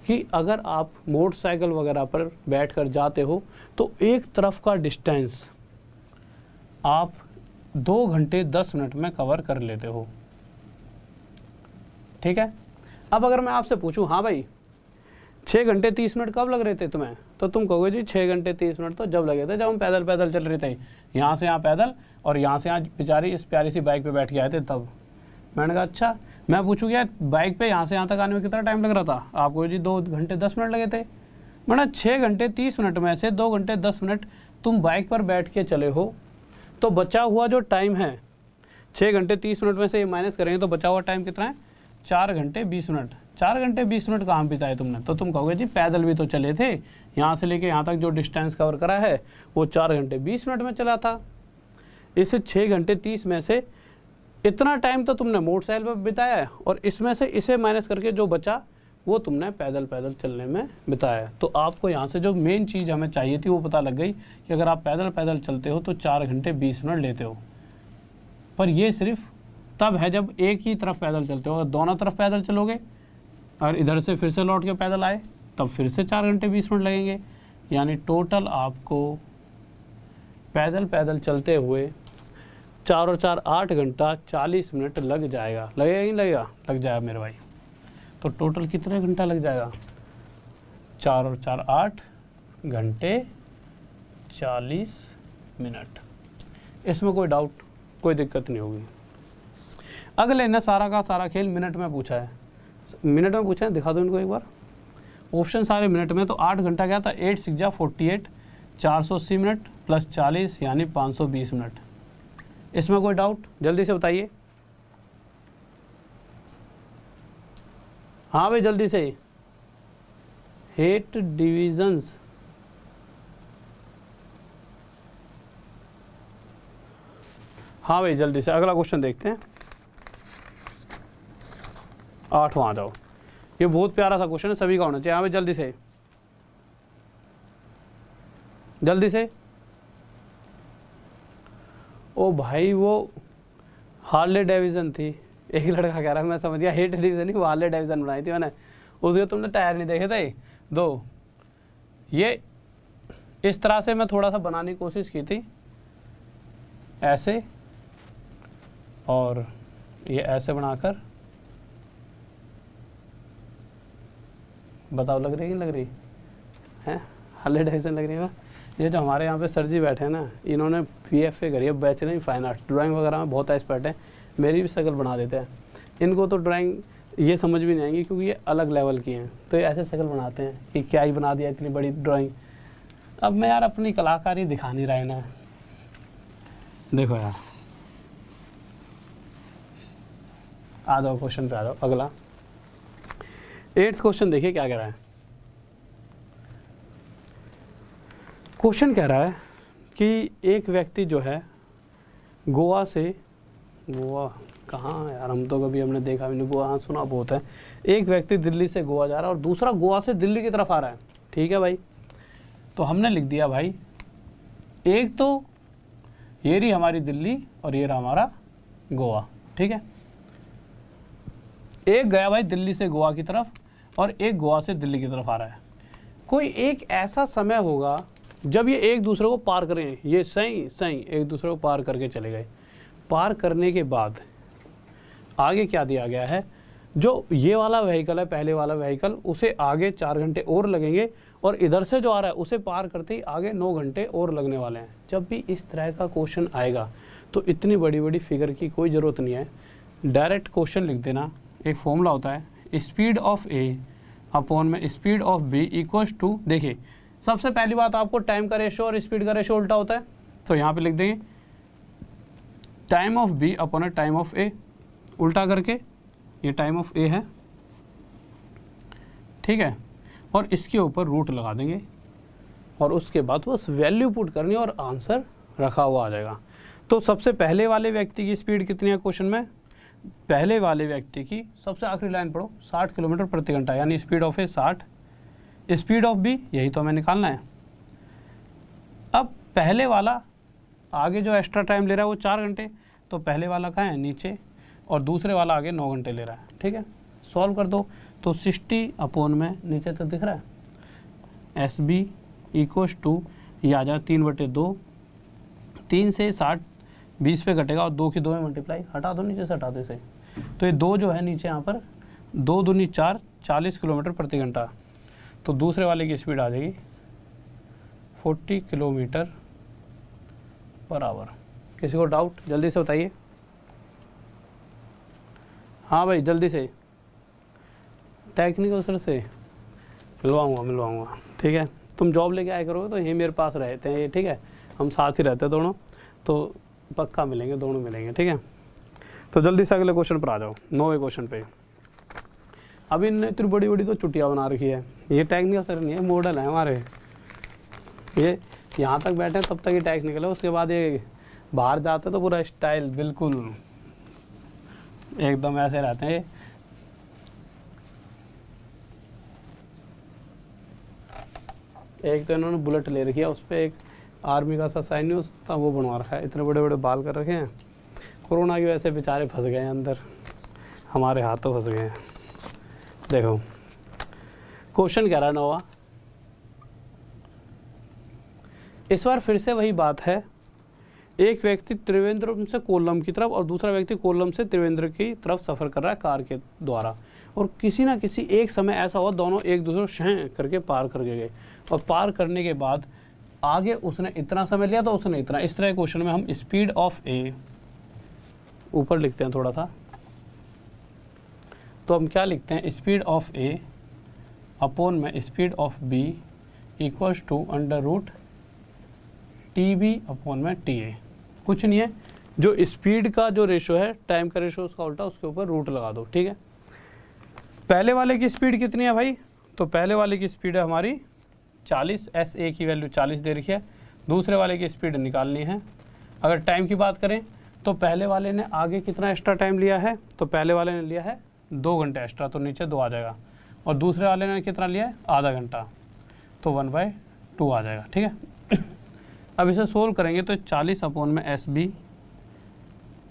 कि अगर आप मोटरसाइकिल वगैरह पर बैठ कर जाते हो तो एक तरफ का डिस्टेंस आप 2 घंटे 10 मिनट में कवर कर लेते हो। ठीक है। अब अगर मैं आपसे पूछूं, हाँ भाई 6 घंटे 30 मिनट कब लग रहे थे तुम्हें, तो तुम कहोगे जी 6 घंटे 30 मिनट तो जब लगे थे जब हम पैदल पैदल चल रहे थे, यहाँ से यहाँ पैदल और यहाँ से यहाँ बेचारी इस प्यारी सी बाइक पे बैठ के आए थे तब। मैंने कहा अच्छा। मैं पूछूँ यार बाइक पे यहाँ से यहाँ तक आने में कितना टाइम लग रहा था, आप कहोगे जी 2 घंटे 10 मिनट लगे थे। मैंने 6 घंटे 30 मिनट में से 2 घंटे 10 मिनट तुम बाइक पर बैठ के चले हो, तो बचा हुआ जो टाइम है 6 घंटे 30 मिनट में से ये माइनस करेंगे तो बचा हुआ टाइम कितना है, 4 घंटे 20 मिनट। 4 घंटे 20 मिनट कहाँ बिताए तुमने, तो तुम कहोगे जी पैदल भी तो चले थे, यहाँ से लेके यहाँ तक जो डिस्टेंस कवर करा है वो 4 घंटे 20 मिनट में चला था। इस 6 घंटे 30 में से इतना टाइम तो तुमने मोटरसाइकिल पर बिताया है और इसमें से इसे माइनस करके जो बचा वो तुमने पैदल पैदल चलने में बिताया है। तो आपको यहाँ से जो मेन चीज़ हमें चाहिए थी वो पता लग गई कि अगर आप पैदल पैदल चलते हो तो 4 घंटे 20 मिनट लेते हो। पर ये सिर्फ तब है जब एक ही तरफ पैदल चलते हो, अगर दोनों तरफ पैदल चलोगे और इधर से फिर से लौट के पैदल आए तब फिर से 4 घंटे 20 मिनट लगेंगे। यानी टोटल आपको पैदल पैदल चलते हुए 4 और 4 8 घंटा 40 मिनट लग जाएगा। लगेगा नहीं लगेगा, लग जाएगा मेरे भाई। तो टोटल कितने घंटा लग जाएगा, 4 और 4 8 घंटे 40 मिनट। इसमें कोई डाउट, कोई दिक्कत नहीं होगी। अगले ने सारा का सारा खेल मिनट में पूछा है, मिनट में पूछा है, दिखा दो इनको एक बार। ऑप्शन सारे मिनट में, तो 8 घंटा क्या था, 8 6 जा 48, 480 मिनट प्लस 40 यानी 520 मिनट। इसमें कोई डाउट, जल्दी से बताइए। हाँ भाई जल्दी से। 8 डिविजन्स, हाँ भाई जल्दी से अगला क्वेश्चन देखते हैं। 8वां आ जाओ। ये बहुत प्यारा सा क्वेश्चन है, सभी का होना चाहिए। हाँ भाई जल्दी से जल्दी से। ओ भाई वो हार्ले डेविसन थी, एक लड़का कह रहा है, मैं समझ गया 8 डिवीजन ही, वो हार्ले डेविसन बनाई थी मैंने, उसके तुमने टायर नहीं देखे थे 2। ये इस तरह से मैं थोड़ा सा बनाने की कोशिश की थी, ऐसे और ये ऐसे बनाकर। बताओ लग रही है कि लग रही है, हार्ले डेविसन लग रही है। ये जो हमारे यहाँ पे सर जी बैठे हैं ना, इन्होंने BFA करी है, bachelor in fine art, drawing वगैरह में बहुत एक्सपर्ट है, मेरी भी शक्ल बना देते हैं। इनको तो ड्राइंग ये समझ भी नहीं आएंगी क्योंकि ये अलग लेवल की हैं, तो ये ऐसे शक्ल बनाते हैं कि क्या ही बना दिया इतनी बड़ी ड्राइंग। अब मैं यार अपनी कलाकारी दिखा नहीं रहा है ना, देखो यार। आ जाओ क्वेश्चन पे आ जाओ। अगला 8th क्वेश्चन देखिए क्या कह रहा है। क्वेश्चन कह रहा है कि एक व्यक्ति जो है गोवा से, गोवा कहाँ है यार, हम तो कभी हमने देखा भी नहीं, गोवा हाँ सुना बहुत है। एक व्यक्ति दिल्ली से गोवा जा रहा है और दूसरा गोवा से दिल्ली की तरफ आ रहा है। ठीक है भाई, तो हमने लिख दिया भाई, एक तो ये रही हमारी दिल्ली और ये रहा हमारा गोवा। ठीक है, एक गया भाई दिल्ली से गोवा की तरफ और एक गोवा से दिल्ली की तरफ आ रहा है। कोई एक ऐसा समय होगा जब ये एक दूसरे को पार करें, ये सही एक दूसरे को पार करके चले गए। पार करने के बाद आगे क्या दिया गया है, जो ये वाला व्हीकल है पहले वाला व्हीकल, उसे आगे 4 घंटे और लगेंगे और इधर से जो आ रहा है उसे पार करते ही आगे 9 घंटे और लगने वाले हैं। जब भी इस तरह का क्वेश्चन आएगा तो इतनी बड़ी बड़ी फिगर की कोई ज़रूरत नहीं है, डायरेक्ट क्वेश्चन लिख देना। एक फॉर्मूला होता है, स्पीड ऑफ ए अपॉन में speed of B equals to, देखिए सबसे पहली बात आपको टाइम का रेशो और स्पीड का रेशो उल्टा होता है, तो यहाँ पे लिख देंगे time of B upon time of A, उल्टा करके ये टाइम ऑफ ए है। ठीक है, और इसके ऊपर रूट लगा देंगे और उसके बाद बस वैल्यू पुट करनी और आंसर रखा हुआ आ जाएगा। तो सबसे पहले वाले व्यक्ति की स्पीड कितनी है क्वेश्चन में, पहले वाले व्यक्ति की सबसे आखिरी लाइन पढ़ो 60 किलोमीटर प्रति घंटा, यानी speed of A 60, speed of B, यही तो हमें निकालना है। अब पहले वाला आगे जो एक्स्ट्रा टाइम ले रहा है वो 4 घंटे, तो पहले वाला कहाँ है नीचे, और दूसरे वाला आगे 9 घंटे ले रहा है। ठीक है, सॉल्व कर दो तो 60 अपॉन में नीचे तक दिख रहा है एस बी इक्वस टू, ये आ जाए 3/2, 3 से 60 20 पे घटेगा और 2 की 2 में मल्टीप्लाई, हटा दो नीचे से, हटा दो इसे। तो ये 2 जो है नीचे यहाँ पर 2 दूनी 4, 40 किलोमीटर प्रति घंटा। तो दूसरे वाले की स्पीड आ जाएगी 40 किलोमीटर पर आवर। किसी को डाउट जल्दी से बताइए। हाँ भाई जल्दी से, टेक्निकल सर से मिलवाऊंगा। ठीक है, तुम जॉब लेके आया करोगे तो यही मेरे पास रहते हैं ये। ठीक है, हम साथ ही रहते हैं दोनों, तो पक्का मिलेंगे, दोनों मिलेंगे। ठीक है, तो जल्दी से अगले क्वेश्चन पर आ जाओ, 9वें क्वेश्चन पे। अभी इनने इतनी बड़ी बड़ी तो चुटियाँ बना रखी है, ये टेक्निकल सर नहीं है, मॉडल है हमारे। ये यहाँ तक बैठे तब तक ये टेक्निकल है, उसके बाद ये बाहर जाते तो पूरा स्टाइल बिल्कुल एकदम ऐसे रहते हैं। एक तो इन्होंने बुलेट ले रखी है, उस पर एक आर्मी का सा साइन न्यूज़ था वो बनवा रखा है, इतने बड़े बड़े बाल कर रखे हैं। कोरोना की वजह से बेचारे फंस गए हैं अंदर, हमारे हाथों फंस गए हैं। देखो क्वेश्चन कह रहा है 9वां, इस बार फिर से वही बात है, एक व्यक्ति त्रिवेंद्रम से कोल्लम की तरफ और दूसरा व्यक्ति कोल्लम से त्रिवेंद्रम की तरफ सफ़र कर रहा है कार के द्वारा, और किसी ना किसी एक समय ऐसा हुआ दोनों एक दूसरे को शह करके पार करके गए, और पार करने के बाद आगे उसने इतना समय लिया तो उसने इतना। इस तरह क्वेश्चन में हम स्पीड ऑफ ए ऊपर लिखते हैं थोड़ा सा, तो हम क्या लिखते हैं, स्पीड ऑफ ए अपॉन में speed of B equals to under root T B upon में टी ए। कुछ नहीं है, जो स्पीड का जो रेशो है, टाइम का रेशो उसका उल्टा, उसके ऊपर रूट लगा दो। ठीक है, पहले वाले की स्पीड कितनी है भाई, तो पहले वाले की स्पीड है हमारी 40, एस ए की वैल्यू 40 दे रखी है। दूसरे वाले की स्पीड निकालनी है। अगर टाइम की बात करें तो पहले वाले ने आगे कितना एक्स्ट्रा टाइम लिया है, तो पहले वाले ने लिया है 2 घंटे एक्स्ट्रा, तो नीचे 2 आ जाएगा, और दूसरे वाले ने कितना लिया है, आधा घंटा, तो 1/2 आ जाएगा। ठीक है, अब इसे सोल्व करेंगे तो 40 अपॉन में S B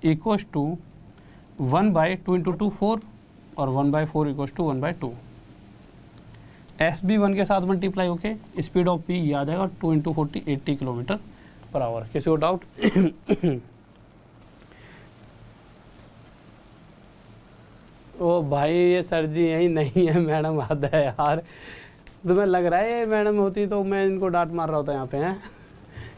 equals to 1/2 into 2 4 और 1/4 इक्वस टू 1/2। एस बी 1 के साथ मल्टीप्लाई होके स्पीड ऑफ पी ये आ जाएगा 2 इंटू 40 80 किलोमीटर पर आवर। किसी को डाउट? ओ भाई ये सर जी यही नहीं है, मैडम हद है यार, तुम्हें लग रहा है ये मैडम होती तो मैं इनको डांट मार रहा होता यहाँ पे हैं।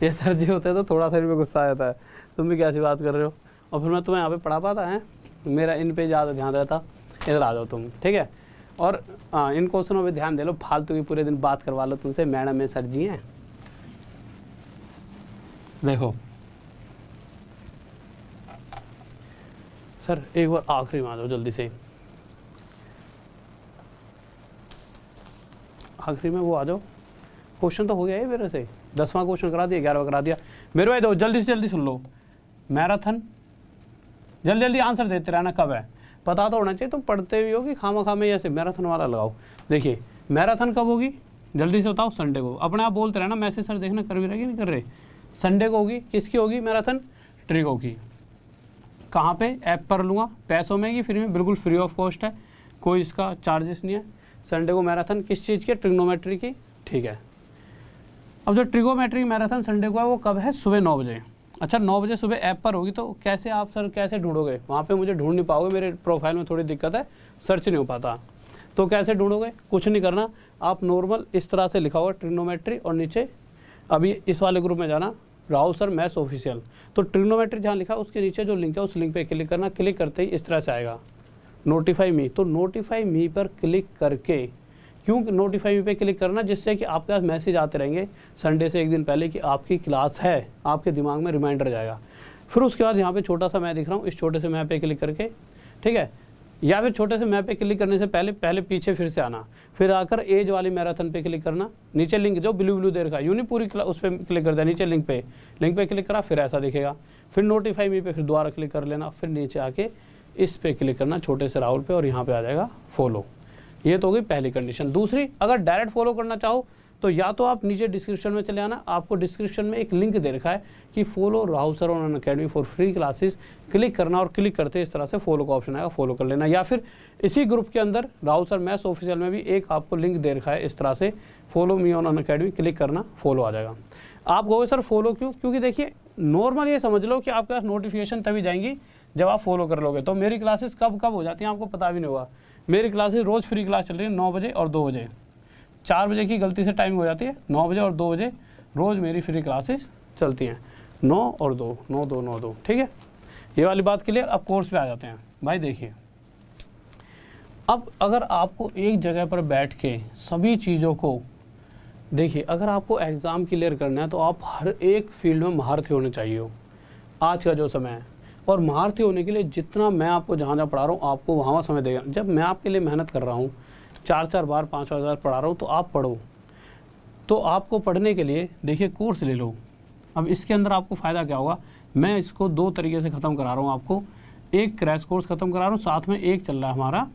ये सर जी होते तो थोड़ा सा भी गुस्सा आ जाता है, तुम भी कैसी बात कर रहे हो, और फिर मैं तुम्हें यहाँ पे पढ़ा पाता है, मेरा इन पे ज़्यादा ध्यान रहता। इधर आ जाओ तुम, ठीक है, और इन क्वेश्चनों पे ध्यान दे लो, फालतू की पूरे दिन बात करवा लो तुमसे, मैडम में सर जी हैं। देखो सर एक बार आखिरी में आ जाओ जल्दी से, आखिरी में वो आ जाओ, क्वेश्चन तो हो गया है मेरे से, 10वां क्वेश्चन करा दिया, 11वां करा दिया। मेरे भाई दो जल्दी से जल्दी सुन लो, मैराथन जल्दी जल्दी आंसर देते रहना, कब है पता तो होना चाहिए, तुम पढ़ते भी हो कि खामा खामे ऐसे मैराथन वाला लगाओ। देखिए मैराथन कब होगी जल्दी से बताओ, संडे को, अपने आप बोलते रहना, मैसेज सर देखना कर भी रहे कि नहीं कर रहे। संडे को होगी, किसकी होगी मैराथन, ट्रिगो की। कहाँ पे, ऐप पर लूँगा, पैसों में की फ्री में, बिल्कुल फ्री ऑफ कॉस्ट है, कोई इसका चार्जेस नहीं है। संडे को मैराथन किस चीज़ की, ट्रिग्नोमेट्री की, ठीक है। अब जो ट्रिगोमेट्री मैराथन संडे को है वो कब है, सुबह 9 बजे। अच्छा 9 बजे सुबह ऐप पर होगी, तो कैसे आप सर कैसे ढूंढोगे, वहाँ पे मुझे ढूंढ नहीं पाओगे, मेरे प्रोफाइल में थोड़ी दिक्कत है, सर्च नहीं हो पाता, तो कैसे ढूंढोगे, कुछ नहीं करना, आप नॉर्मल इस तरह से लिखा होगा ट्रिग्नोमेट्री, और नीचे अभी इस वाले ग्रुप में जाना, राहुल सर मैथ्स ऑफिशियल, तो ट्रिग्नोमेट्री जहाँ लिखा है उसके नीचे जो लिंक है उस लिंक पे क्लिक करना, क्लिक करते ही इस तरह से आएगा नोटिफाई मी, तो नोटिफाई मी पर क्लिक करके, क्यों नोटिफाई मी पे क्लिक करना, जिससे कि आपके पास मैसेज आते रहेंगे संडे से एक दिन पहले कि आपकी क्लास है, आपके दिमाग में रिमाइंडर जाएगा। फिर उसके बाद यहाँ पे छोटा सा मैं दिख रहा हूँ, इस छोटे से मैप पे क्लिक करके, ठीक है, या फिर छोटे से मैप पे क्लिक करने से पहले पीछे फिर से आना, फिर आकर एज वाली मैराथन पे क्लिक करना, नीचे लिंक जो ब्लू दे रखा है, यूँ नहीं पूरी उस पर क्लिक कर दिया, नीचे लिंक पे क्लिक करा, फिर ऐसा दिखेगा, फिर नोटिफाई मी पे फिर दोबारा क्लिक कर लेना, फिर नीचे आके इस पे क्लिक करना छोटे से राहुल पे और यहाँ पे आ जाएगा फॉलो। ये तो होगी पहली कंडीशन। दूसरी, अगर डायरेक्ट फॉलो करना चाहो तो या तो आप नीचे डिस्क्रिप्शन में चले आना, आपको डिस्क्रिप्शन में एक लिंक दे रखा है कि follow Rahul sir on Unacademy for free classes, click करना और क्लिक करते इस तरह से फॉलो का ऑप्शन आएगा, फॉलो कर लेना। या फिर इसी ग्रुप के अंदर राहुल सर मैथ्स ऑफिशियल में भी एक आपको लिंक दे रखा है इस तरह से, follow me on Unacademy, click करना फॉलो आ जाएगा। आप कहोगे सर फॉलो क्यों? क्योंकि देखिए नॉर्मल ये समझ लो कि आपके पास नोटिफिकेशन तभी जाएंगी जब आप फॉलो कर लोगे। तो मेरी क्लासेस कब कब हो जाती हैं आपको पता भी नहीं होगा। मेरी क्लासेस रोज़ फ्री क्लास चल रही है 9 बजे और 2 बजे। 4 बजे की गलती से टाइम हो जाती है, 9 बजे और 2 बजे रोज़ मेरी फ्री क्लासेस चलती हैं, 9 और 2, 9 2 9 2, ठीक है। ये वाली बात क्लियर। अब कोर्स पे आ जाते हैं भाई। देखिए अब अगर आपको एक जगह पर बैठ के सभी चीज़ों को, देखिए अगर आपको एग्ज़ाम क्लियर करना है तो आप हर एक फील्ड में महारथी होने चाहिए हो आज का जो समय है। और महारथी होने के लिए जितना मैं आपको जहाँ जहाँ पढ़ा रहा हूँ आपको वहाँ समय देगा। जब मैं आपके लिए मेहनत कर रहा हूँ, 4-4 बार 5-5 बार पढ़ा रहा हूँ, तो आप पढ़ो। तो आपको पढ़ने के लिए देखिए कोर्स ले लो। अब इसके अंदर आपको फ़ायदा क्या होगा, मैं इसको 2 तरीके से ख़त्म करा रहा हूँ आपको। एक क्रैश कोर्स ख़त्म करा रहा हूँ, साथ में एक चल रहा है हमारा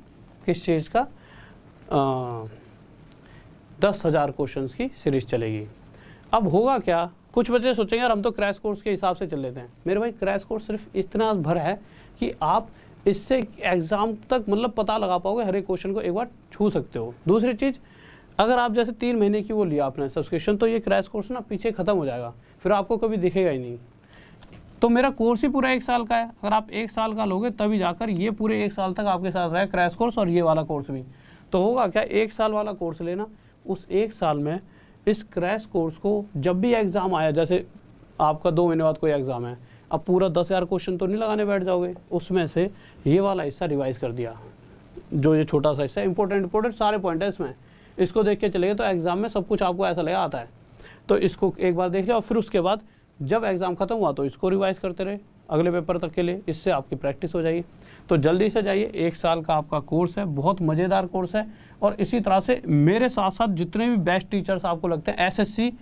किस चीज़ का 10,000 क्वेश्चंस की सीरीज़ चलेगी। अब होगा क्या, कुछ बच्चे सोचेंगे यार हम तो क्रैश कोर्स के हिसाब से चल लेते हैं। मेरे भाई क्रैश कोर्स सिर्फ इतना भर है कि आप इससे एग्ज़ाम तक मतलब पता लगा पाओगे, हर एक क्वेश्चन को एक बार छू सकते हो। दूसरी चीज़, अगर आप जैसे 3 महीने की वो लिया आपने सब्सक्रिप्शन, तो ये क्रैश कोर्स ना पीछे ख़त्म हो जाएगा, फिर आपको कभी दिखेगा ही नहीं। तो मेरा कोर्स ही पूरा 1 साल का है। अगर आप 1 साल का लोगे तभी जाकर ये पूरे 1 साल तक आपके साथ रहे क्रैश कोर्स और ये वाला कोर्स भी। तो होगा क्या, 1 साल वाला कोर्स लेना, उस 1 साल में इस क्रैश कोर्स को जब भी एग्ज़ाम आया, जैसे आपका 2 महीने बाद कोई एग्ज़ाम है, अब पूरा 10,000 क्वेश्चन तो नहीं लगाने बैठ जाओगे, उसमें से ये वाला हिस्सा रिवाइज़ कर दिया, जो ये छोटा सा हिस्सा इंपॉर्टेंट सारे पॉइंट है इसमें, इसको देख के चलेंगे तो एग्ज़ाम में सब कुछ आपको ऐसा लगा आता है। तो इसको एक बार देख लिया और फिर उसके बाद जब एग्ज़ाम ख़त्म हुआ तो इसको रिवाइज़ करते रहे अगले पेपर तक के लिए, इससे आपकी प्रैक्टिस हो जाएगी। तो जल्दी से जाइए, 1 साल का आपका कोर्स है, बहुत मज़ेदार कोर्स है। और इसी तरह से मेरे साथ साथ जितने भी बेस्ट टीचर्स आपको लगते हैं, एसएससी,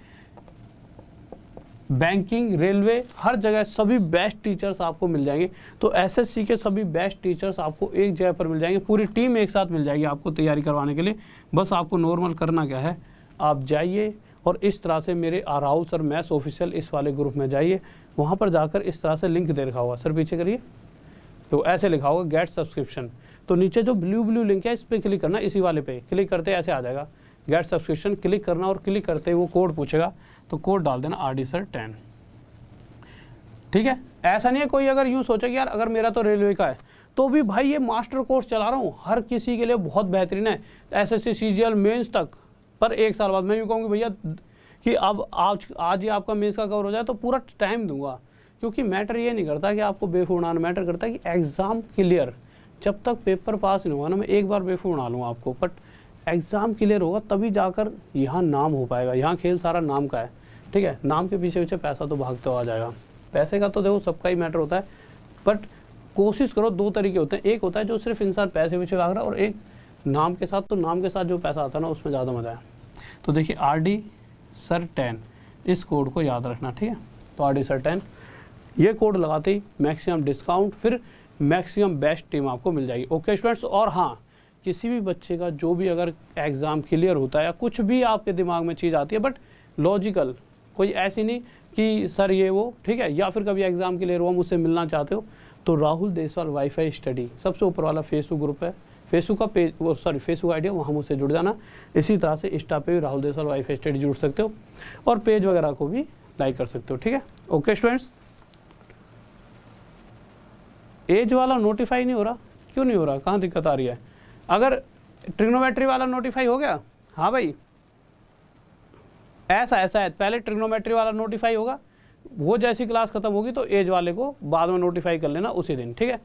बैंकिंग, रेलवे, हर जगह सभी बेस्ट टीचर्स आपको मिल जाएंगे। तो एसएससी के सभी बेस्ट टीचर्स आपको एक जगह पर मिल जाएंगे, पूरी टीम एक साथ मिल जाएगी आपको तैयारी करवाने के लिए। बस आपको नॉर्मल करना क्या है, आप जाइए और इस तरह से मेरे राहुल सर मैथ्स ऑफिशियल इस वाले ग्रुप में जाइए, वहाँ पर जाकर इस तरह से लिंक दे रखा होगा, सर पीछे करिए, तो ऐसे लिखा होगा गेट सब्सक्रिप्शन। तो नीचे जो ब्लू लिंक है इस पर क्लिक करना, इसी वाले पे क्लिक करते ऐसे आ जाएगा गेट सब्सक्रिप्शन, क्लिक करना और क्लिक करते वो कोड पूछेगा, तो कोड डाल देना RD सर 10, ठीक है। ऐसा नहीं है कोई अगर यूँ सोचे कि यार अगर मेरा तो रेलवे का है तो भी भाई ये मास्टर कोर्स चला रहा हूँ, हर किसी के लिए बहुत बेहतरीन है, SSC CGL मेंस तक। पर 1 साल बाद मैं यूँ कहूँगी भैया कि अब आज ही आपका मेंस का कवर हो जाए तो पूरा टाइम दूंगा, क्योंकि मैटर ये नहीं करता कि आपको बेवकूफ़ बनाना, मैटर करता है कि एग्ज़ाम क्लियर, जब तक पेपर पास नहीं होगा ना मैं एक बार बेवकूफ़ बना लूँगा आपको, बट एग्ज़ाम क्लियर होगा तभी जाकर यहाँ नाम हो पाएगा। यहाँ खेल सारा नाम का है, ठीक है। नाम के पीछे पीछे पैसा तो भागते हुआ आ जाएगा, पैसे का तो देखो सबका ही मैटर होता है, बट कोशिश करो। 2 तरीके होते हैं, एक होता है जो सिर्फ इंसान पैसे पीछे भाग रहा है और एक नाम के साथ, तो नाम के साथ जो पैसा आता है ना उसमें ज़्यादा मज़ा है। तो देखिए RD सर 10 इस कोड को याद रखना, ठीक है। तो RD सर 10 ये कोड लगाते ही मैक्सिमम डिस्काउंट, फिर मैक्सिमम बेस्ट टीम आपको मिल जाएगी। ओके स्टूडेंट्स, और हाँ किसी भी बच्चे का जो भी अगर एग्ज़ाम क्लियर होता है या कुछ भी आपके दिमाग में चीज़ आती है बट लॉजिकल, कोई ऐसी नहीं कि सर ये वो, ठीक है, या फिर कभी एग्ज़ाम क्लियर हुआ मुझसे मिलना चाहते हो, तो राहुल देसवाल वाईफाई स्टडी सबसे ऊपर वाला फेसबुक ग्रुप है, फेसबुक का पेज, वो सॉरी फेसबुक आईडी है, वहाँ मुझसे जुड़ जाना। इसी तरह से इंस्टा पे भी राहुल देसवाल वाईफाई स्टडी जुड़ सकते हो और पेज वगैरह को भी लाइक कर सकते हो, ठीक है। ओके स्टूडेंट्स, एज वाला नोटिफाई नहीं हो रहा, क्यों नहीं हो रहा, कहाँ दिक्कत आ रही है? अगर ट्रिग्नोमेट्री वाला नोटिफाई हो गया, हाँ भाई ऐसा है, पहले ट्रिग्नोमेट्री वाला नोटिफाई होगा, वो जैसी क्लास खत्म होगी तो एज वाले को बाद में नोटिफाई कर लेना उसी दिन, ठीक है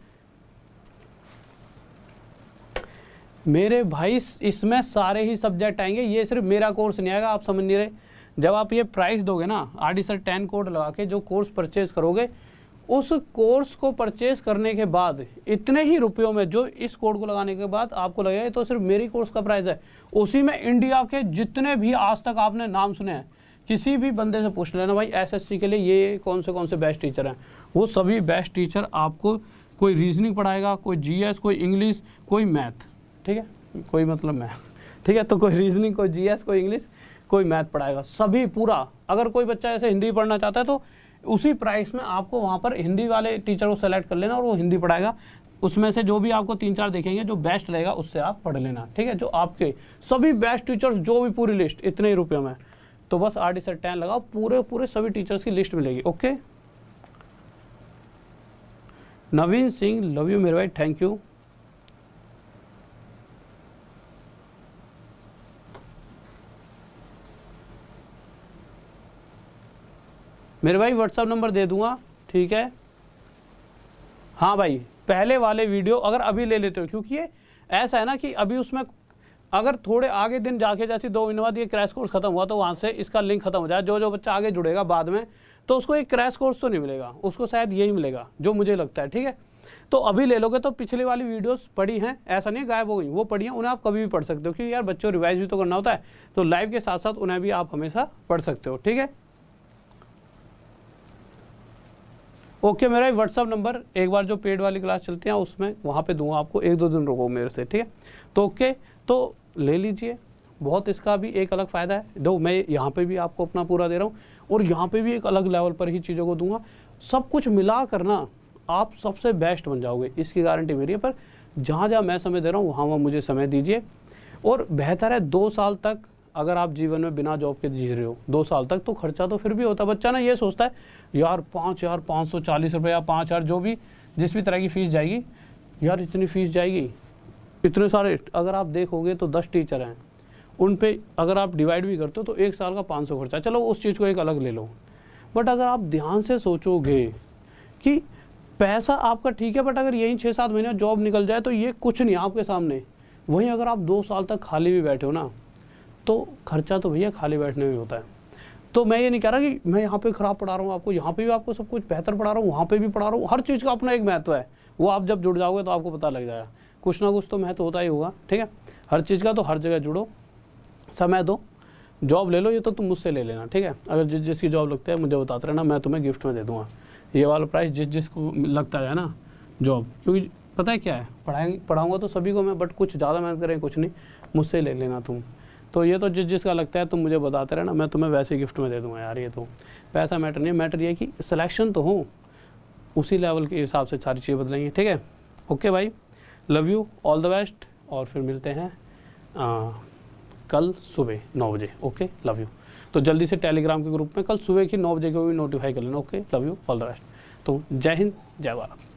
मेरे भाई। इसमें सारे ही सब्जेक्ट आएंगे, ये सिर्फ मेरा कोर्स नहीं आएगा, आप समझ नहीं रहे। जब आप ये प्राइस दोगे ना, RD सर 10 कोड लगा के जो कोर्स परचेज करोगे, उस कोर्स को परचेज करने के बाद इतने ही रुपयों में, जो इस कोड को लगाने के बाद आपको लगेगा तो सिर्फ मेरी कोर्स का प्राइस है, उसी में इंडिया के जितने भी आज तक आपने नाम सुने हैं, किसी भी बंदे से पूछ लेना भाई SSC के लिए ये कौन से बेस्ट टीचर हैं, वो सभी बेस्ट टीचर आपको कोई रीजनिंग पढ़ाएगा, कोई जीएस, कोई इंग्लिश, कोई मैथ, ठीक है, कोई मतलब मैथ, ठीक है, तो कोई रीजनिंग, कोई जीएस, कोई इंग्लिश, कोई मैथ पढ़ाएगा, सभी पूरा। अगर कोई बच्चा ऐसे हिंदी पढ़ना चाहता है तो उसी प्राइस में आपको वहाँ पर हिंदी वाले टीचर को सेलेक्ट कर लेना और वो हिंदी पढ़ाएगा। उसमें से जो भी आपको 3-4 देखेंगे जो बेस्ट रहेगा उससे आप पढ़ लेना, ठीक है। जो आपके सभी बेस्ट टीचर्स, जो भी पूरी लिस्ट इतने ही रुपये में, तो बस RD Sir 10 लगाओ, पूरे सभी टीचर्स की लिस्ट मिलेगी। Okay, Naveen Singh, love you मेरे भाई, थैंक यू। मेरे भाई व्हाट्सअप नंबर दे दूंगा, ठीक है। हाँ भाई, पहले वाले वीडियो अगर अभी ले लेते हो, क्योंकि ये ऐसा है ना कि अभी उसमें अगर थोड़े आगे दिन जाके, जैसे 2 महीने बाद ये क्रैश कोर्स खत्म हुआ तो वहाँ से इसका लिंक खत्म हो जाए, जो बच्चा आगे जुड़ेगा बाद में तो उसको एक क्रैश कोर्स तो नहीं मिलेगा, उसको शायद यही मिलेगा जो मुझे लगता है, ठीक है। तो अभी ले लोगे तो पिछली वाली वीडियोस पढ़ी हैं, ऐसा नहीं गायब हो गई, वो पढ़ी हैं, उन्हें आप कभी भी पढ़ सकते हो, क्योंकि यार बच्चों रिवाइज भी तो करना होता है, तो लाइव के साथ साथ उन्हें भी आप हमेशा पढ़ सकते हो, ठीक है। ओके, मेरा व्हाट्सअप नंबर एक बार जो पेड वाली क्लास चलती है उसमें वहाँ पे दूंगा आपको, 1-2 दिन रुको मेरे से, ठीक है। तो ओके, तो ले लीजिए, बहुत इसका भी एक अलग फ़ायदा है। दो, मैं यहाँ पे भी आपको अपना पूरा दे रहा हूँ और यहाँ पे भी एक अलग लेवल पर ही चीज़ों को दूंगा, सब कुछ मिला करना आप सबसे बेस्ट बन जाओगे, इसकी गारंटी मेरी है। पर जहाँ मैं समय दे रहा हूँ वहाँ मुझे समय दीजिए, और बेहतर है 2 साल तक अगर आप जीवन में बिना जॉब के जी रहे हो, 2 साल तक, तो खर्चा तो फिर भी होता है। बच्चा ना ये सोचता है यार 5,540 रुपये या 5,000 जो भी जिस भी तरह की फ़ीस जाएगी, यार इतनी फ़ीस जाएगी, इतने सारे, अगर आप देखोगे तो 10 टीचर हैं, उन पे अगर आप डिवाइड भी करते हो तो 1 साल का 500 खर्चा, चलो उस चीज़ को एक अलग ले लो। बट अगर आप ध्यान से सोचोगे कि पैसा आपका ठीक है, बट अगर यही 6-7 महीने जॉब निकल जाए तो ये कुछ नहीं आपके सामने। वहीं अगर आप 2 साल तक खाली भी बैठे हो ना, तो खर्चा तो भैया खाली बैठने में होता है। तो मैं ये नहीं कह रहा कि मैं यहाँ पे ख़राब पढ़ा रहा हूँ आपको, यहाँ पे भी आपको सब कुछ बेहतर पढ़ा रहा हूँ, वहाँ पे भी पढ़ा रहा हूँ, हर चीज़ का अपना एक महत्व है, वो आप जब जुड़ जाओगे तो आपको पता लग जाएगा, कुछ ना कुछ तो महत्व होता ही होगा, ठीक है। हर चीज़ का तो हर जगह जुड़ो, समय दो, जॉब ले लो, ये तो तुम मुझसे ले लेना, ठीक है। अगर जिसकी जॉब लगता है मुझे बताते रहना, मैं तुम्हें गिफ्ट में दे दूँगा ये वाला प्राइस, जिसको लगता है ना जॉब, क्योंकि पता है क्या है, पढ़ाऊँगा तो सभी को मैं, बट कुछ ज़्यादा मेहनत करें कुछ नहीं, मुझसे ले लेना तुम। तो ये तो जिसका लगता है तुम मुझे बताते रहना, मैं तुम्हें वैसे गिफ्ट में दे दूँगा यार। ये तो पैसा मैटर नहीं है, मैटर ये कि सिलेक्शन तो हो, उसी लेवल के हिसाब से सारी चीज़ें बदलेंगी, ठीक है। ओके भाई, love you, all the best, और फिर मिलते हैं कल सुबह 9 बजे। Okay, love you. तो जल्दी से टेलीग्राम के ग्रुप में कल सुबह की 9 बजे को भी नोटिफाई कर लेना। Okay, love you, all the best. तो जय हिंद, जय भारत।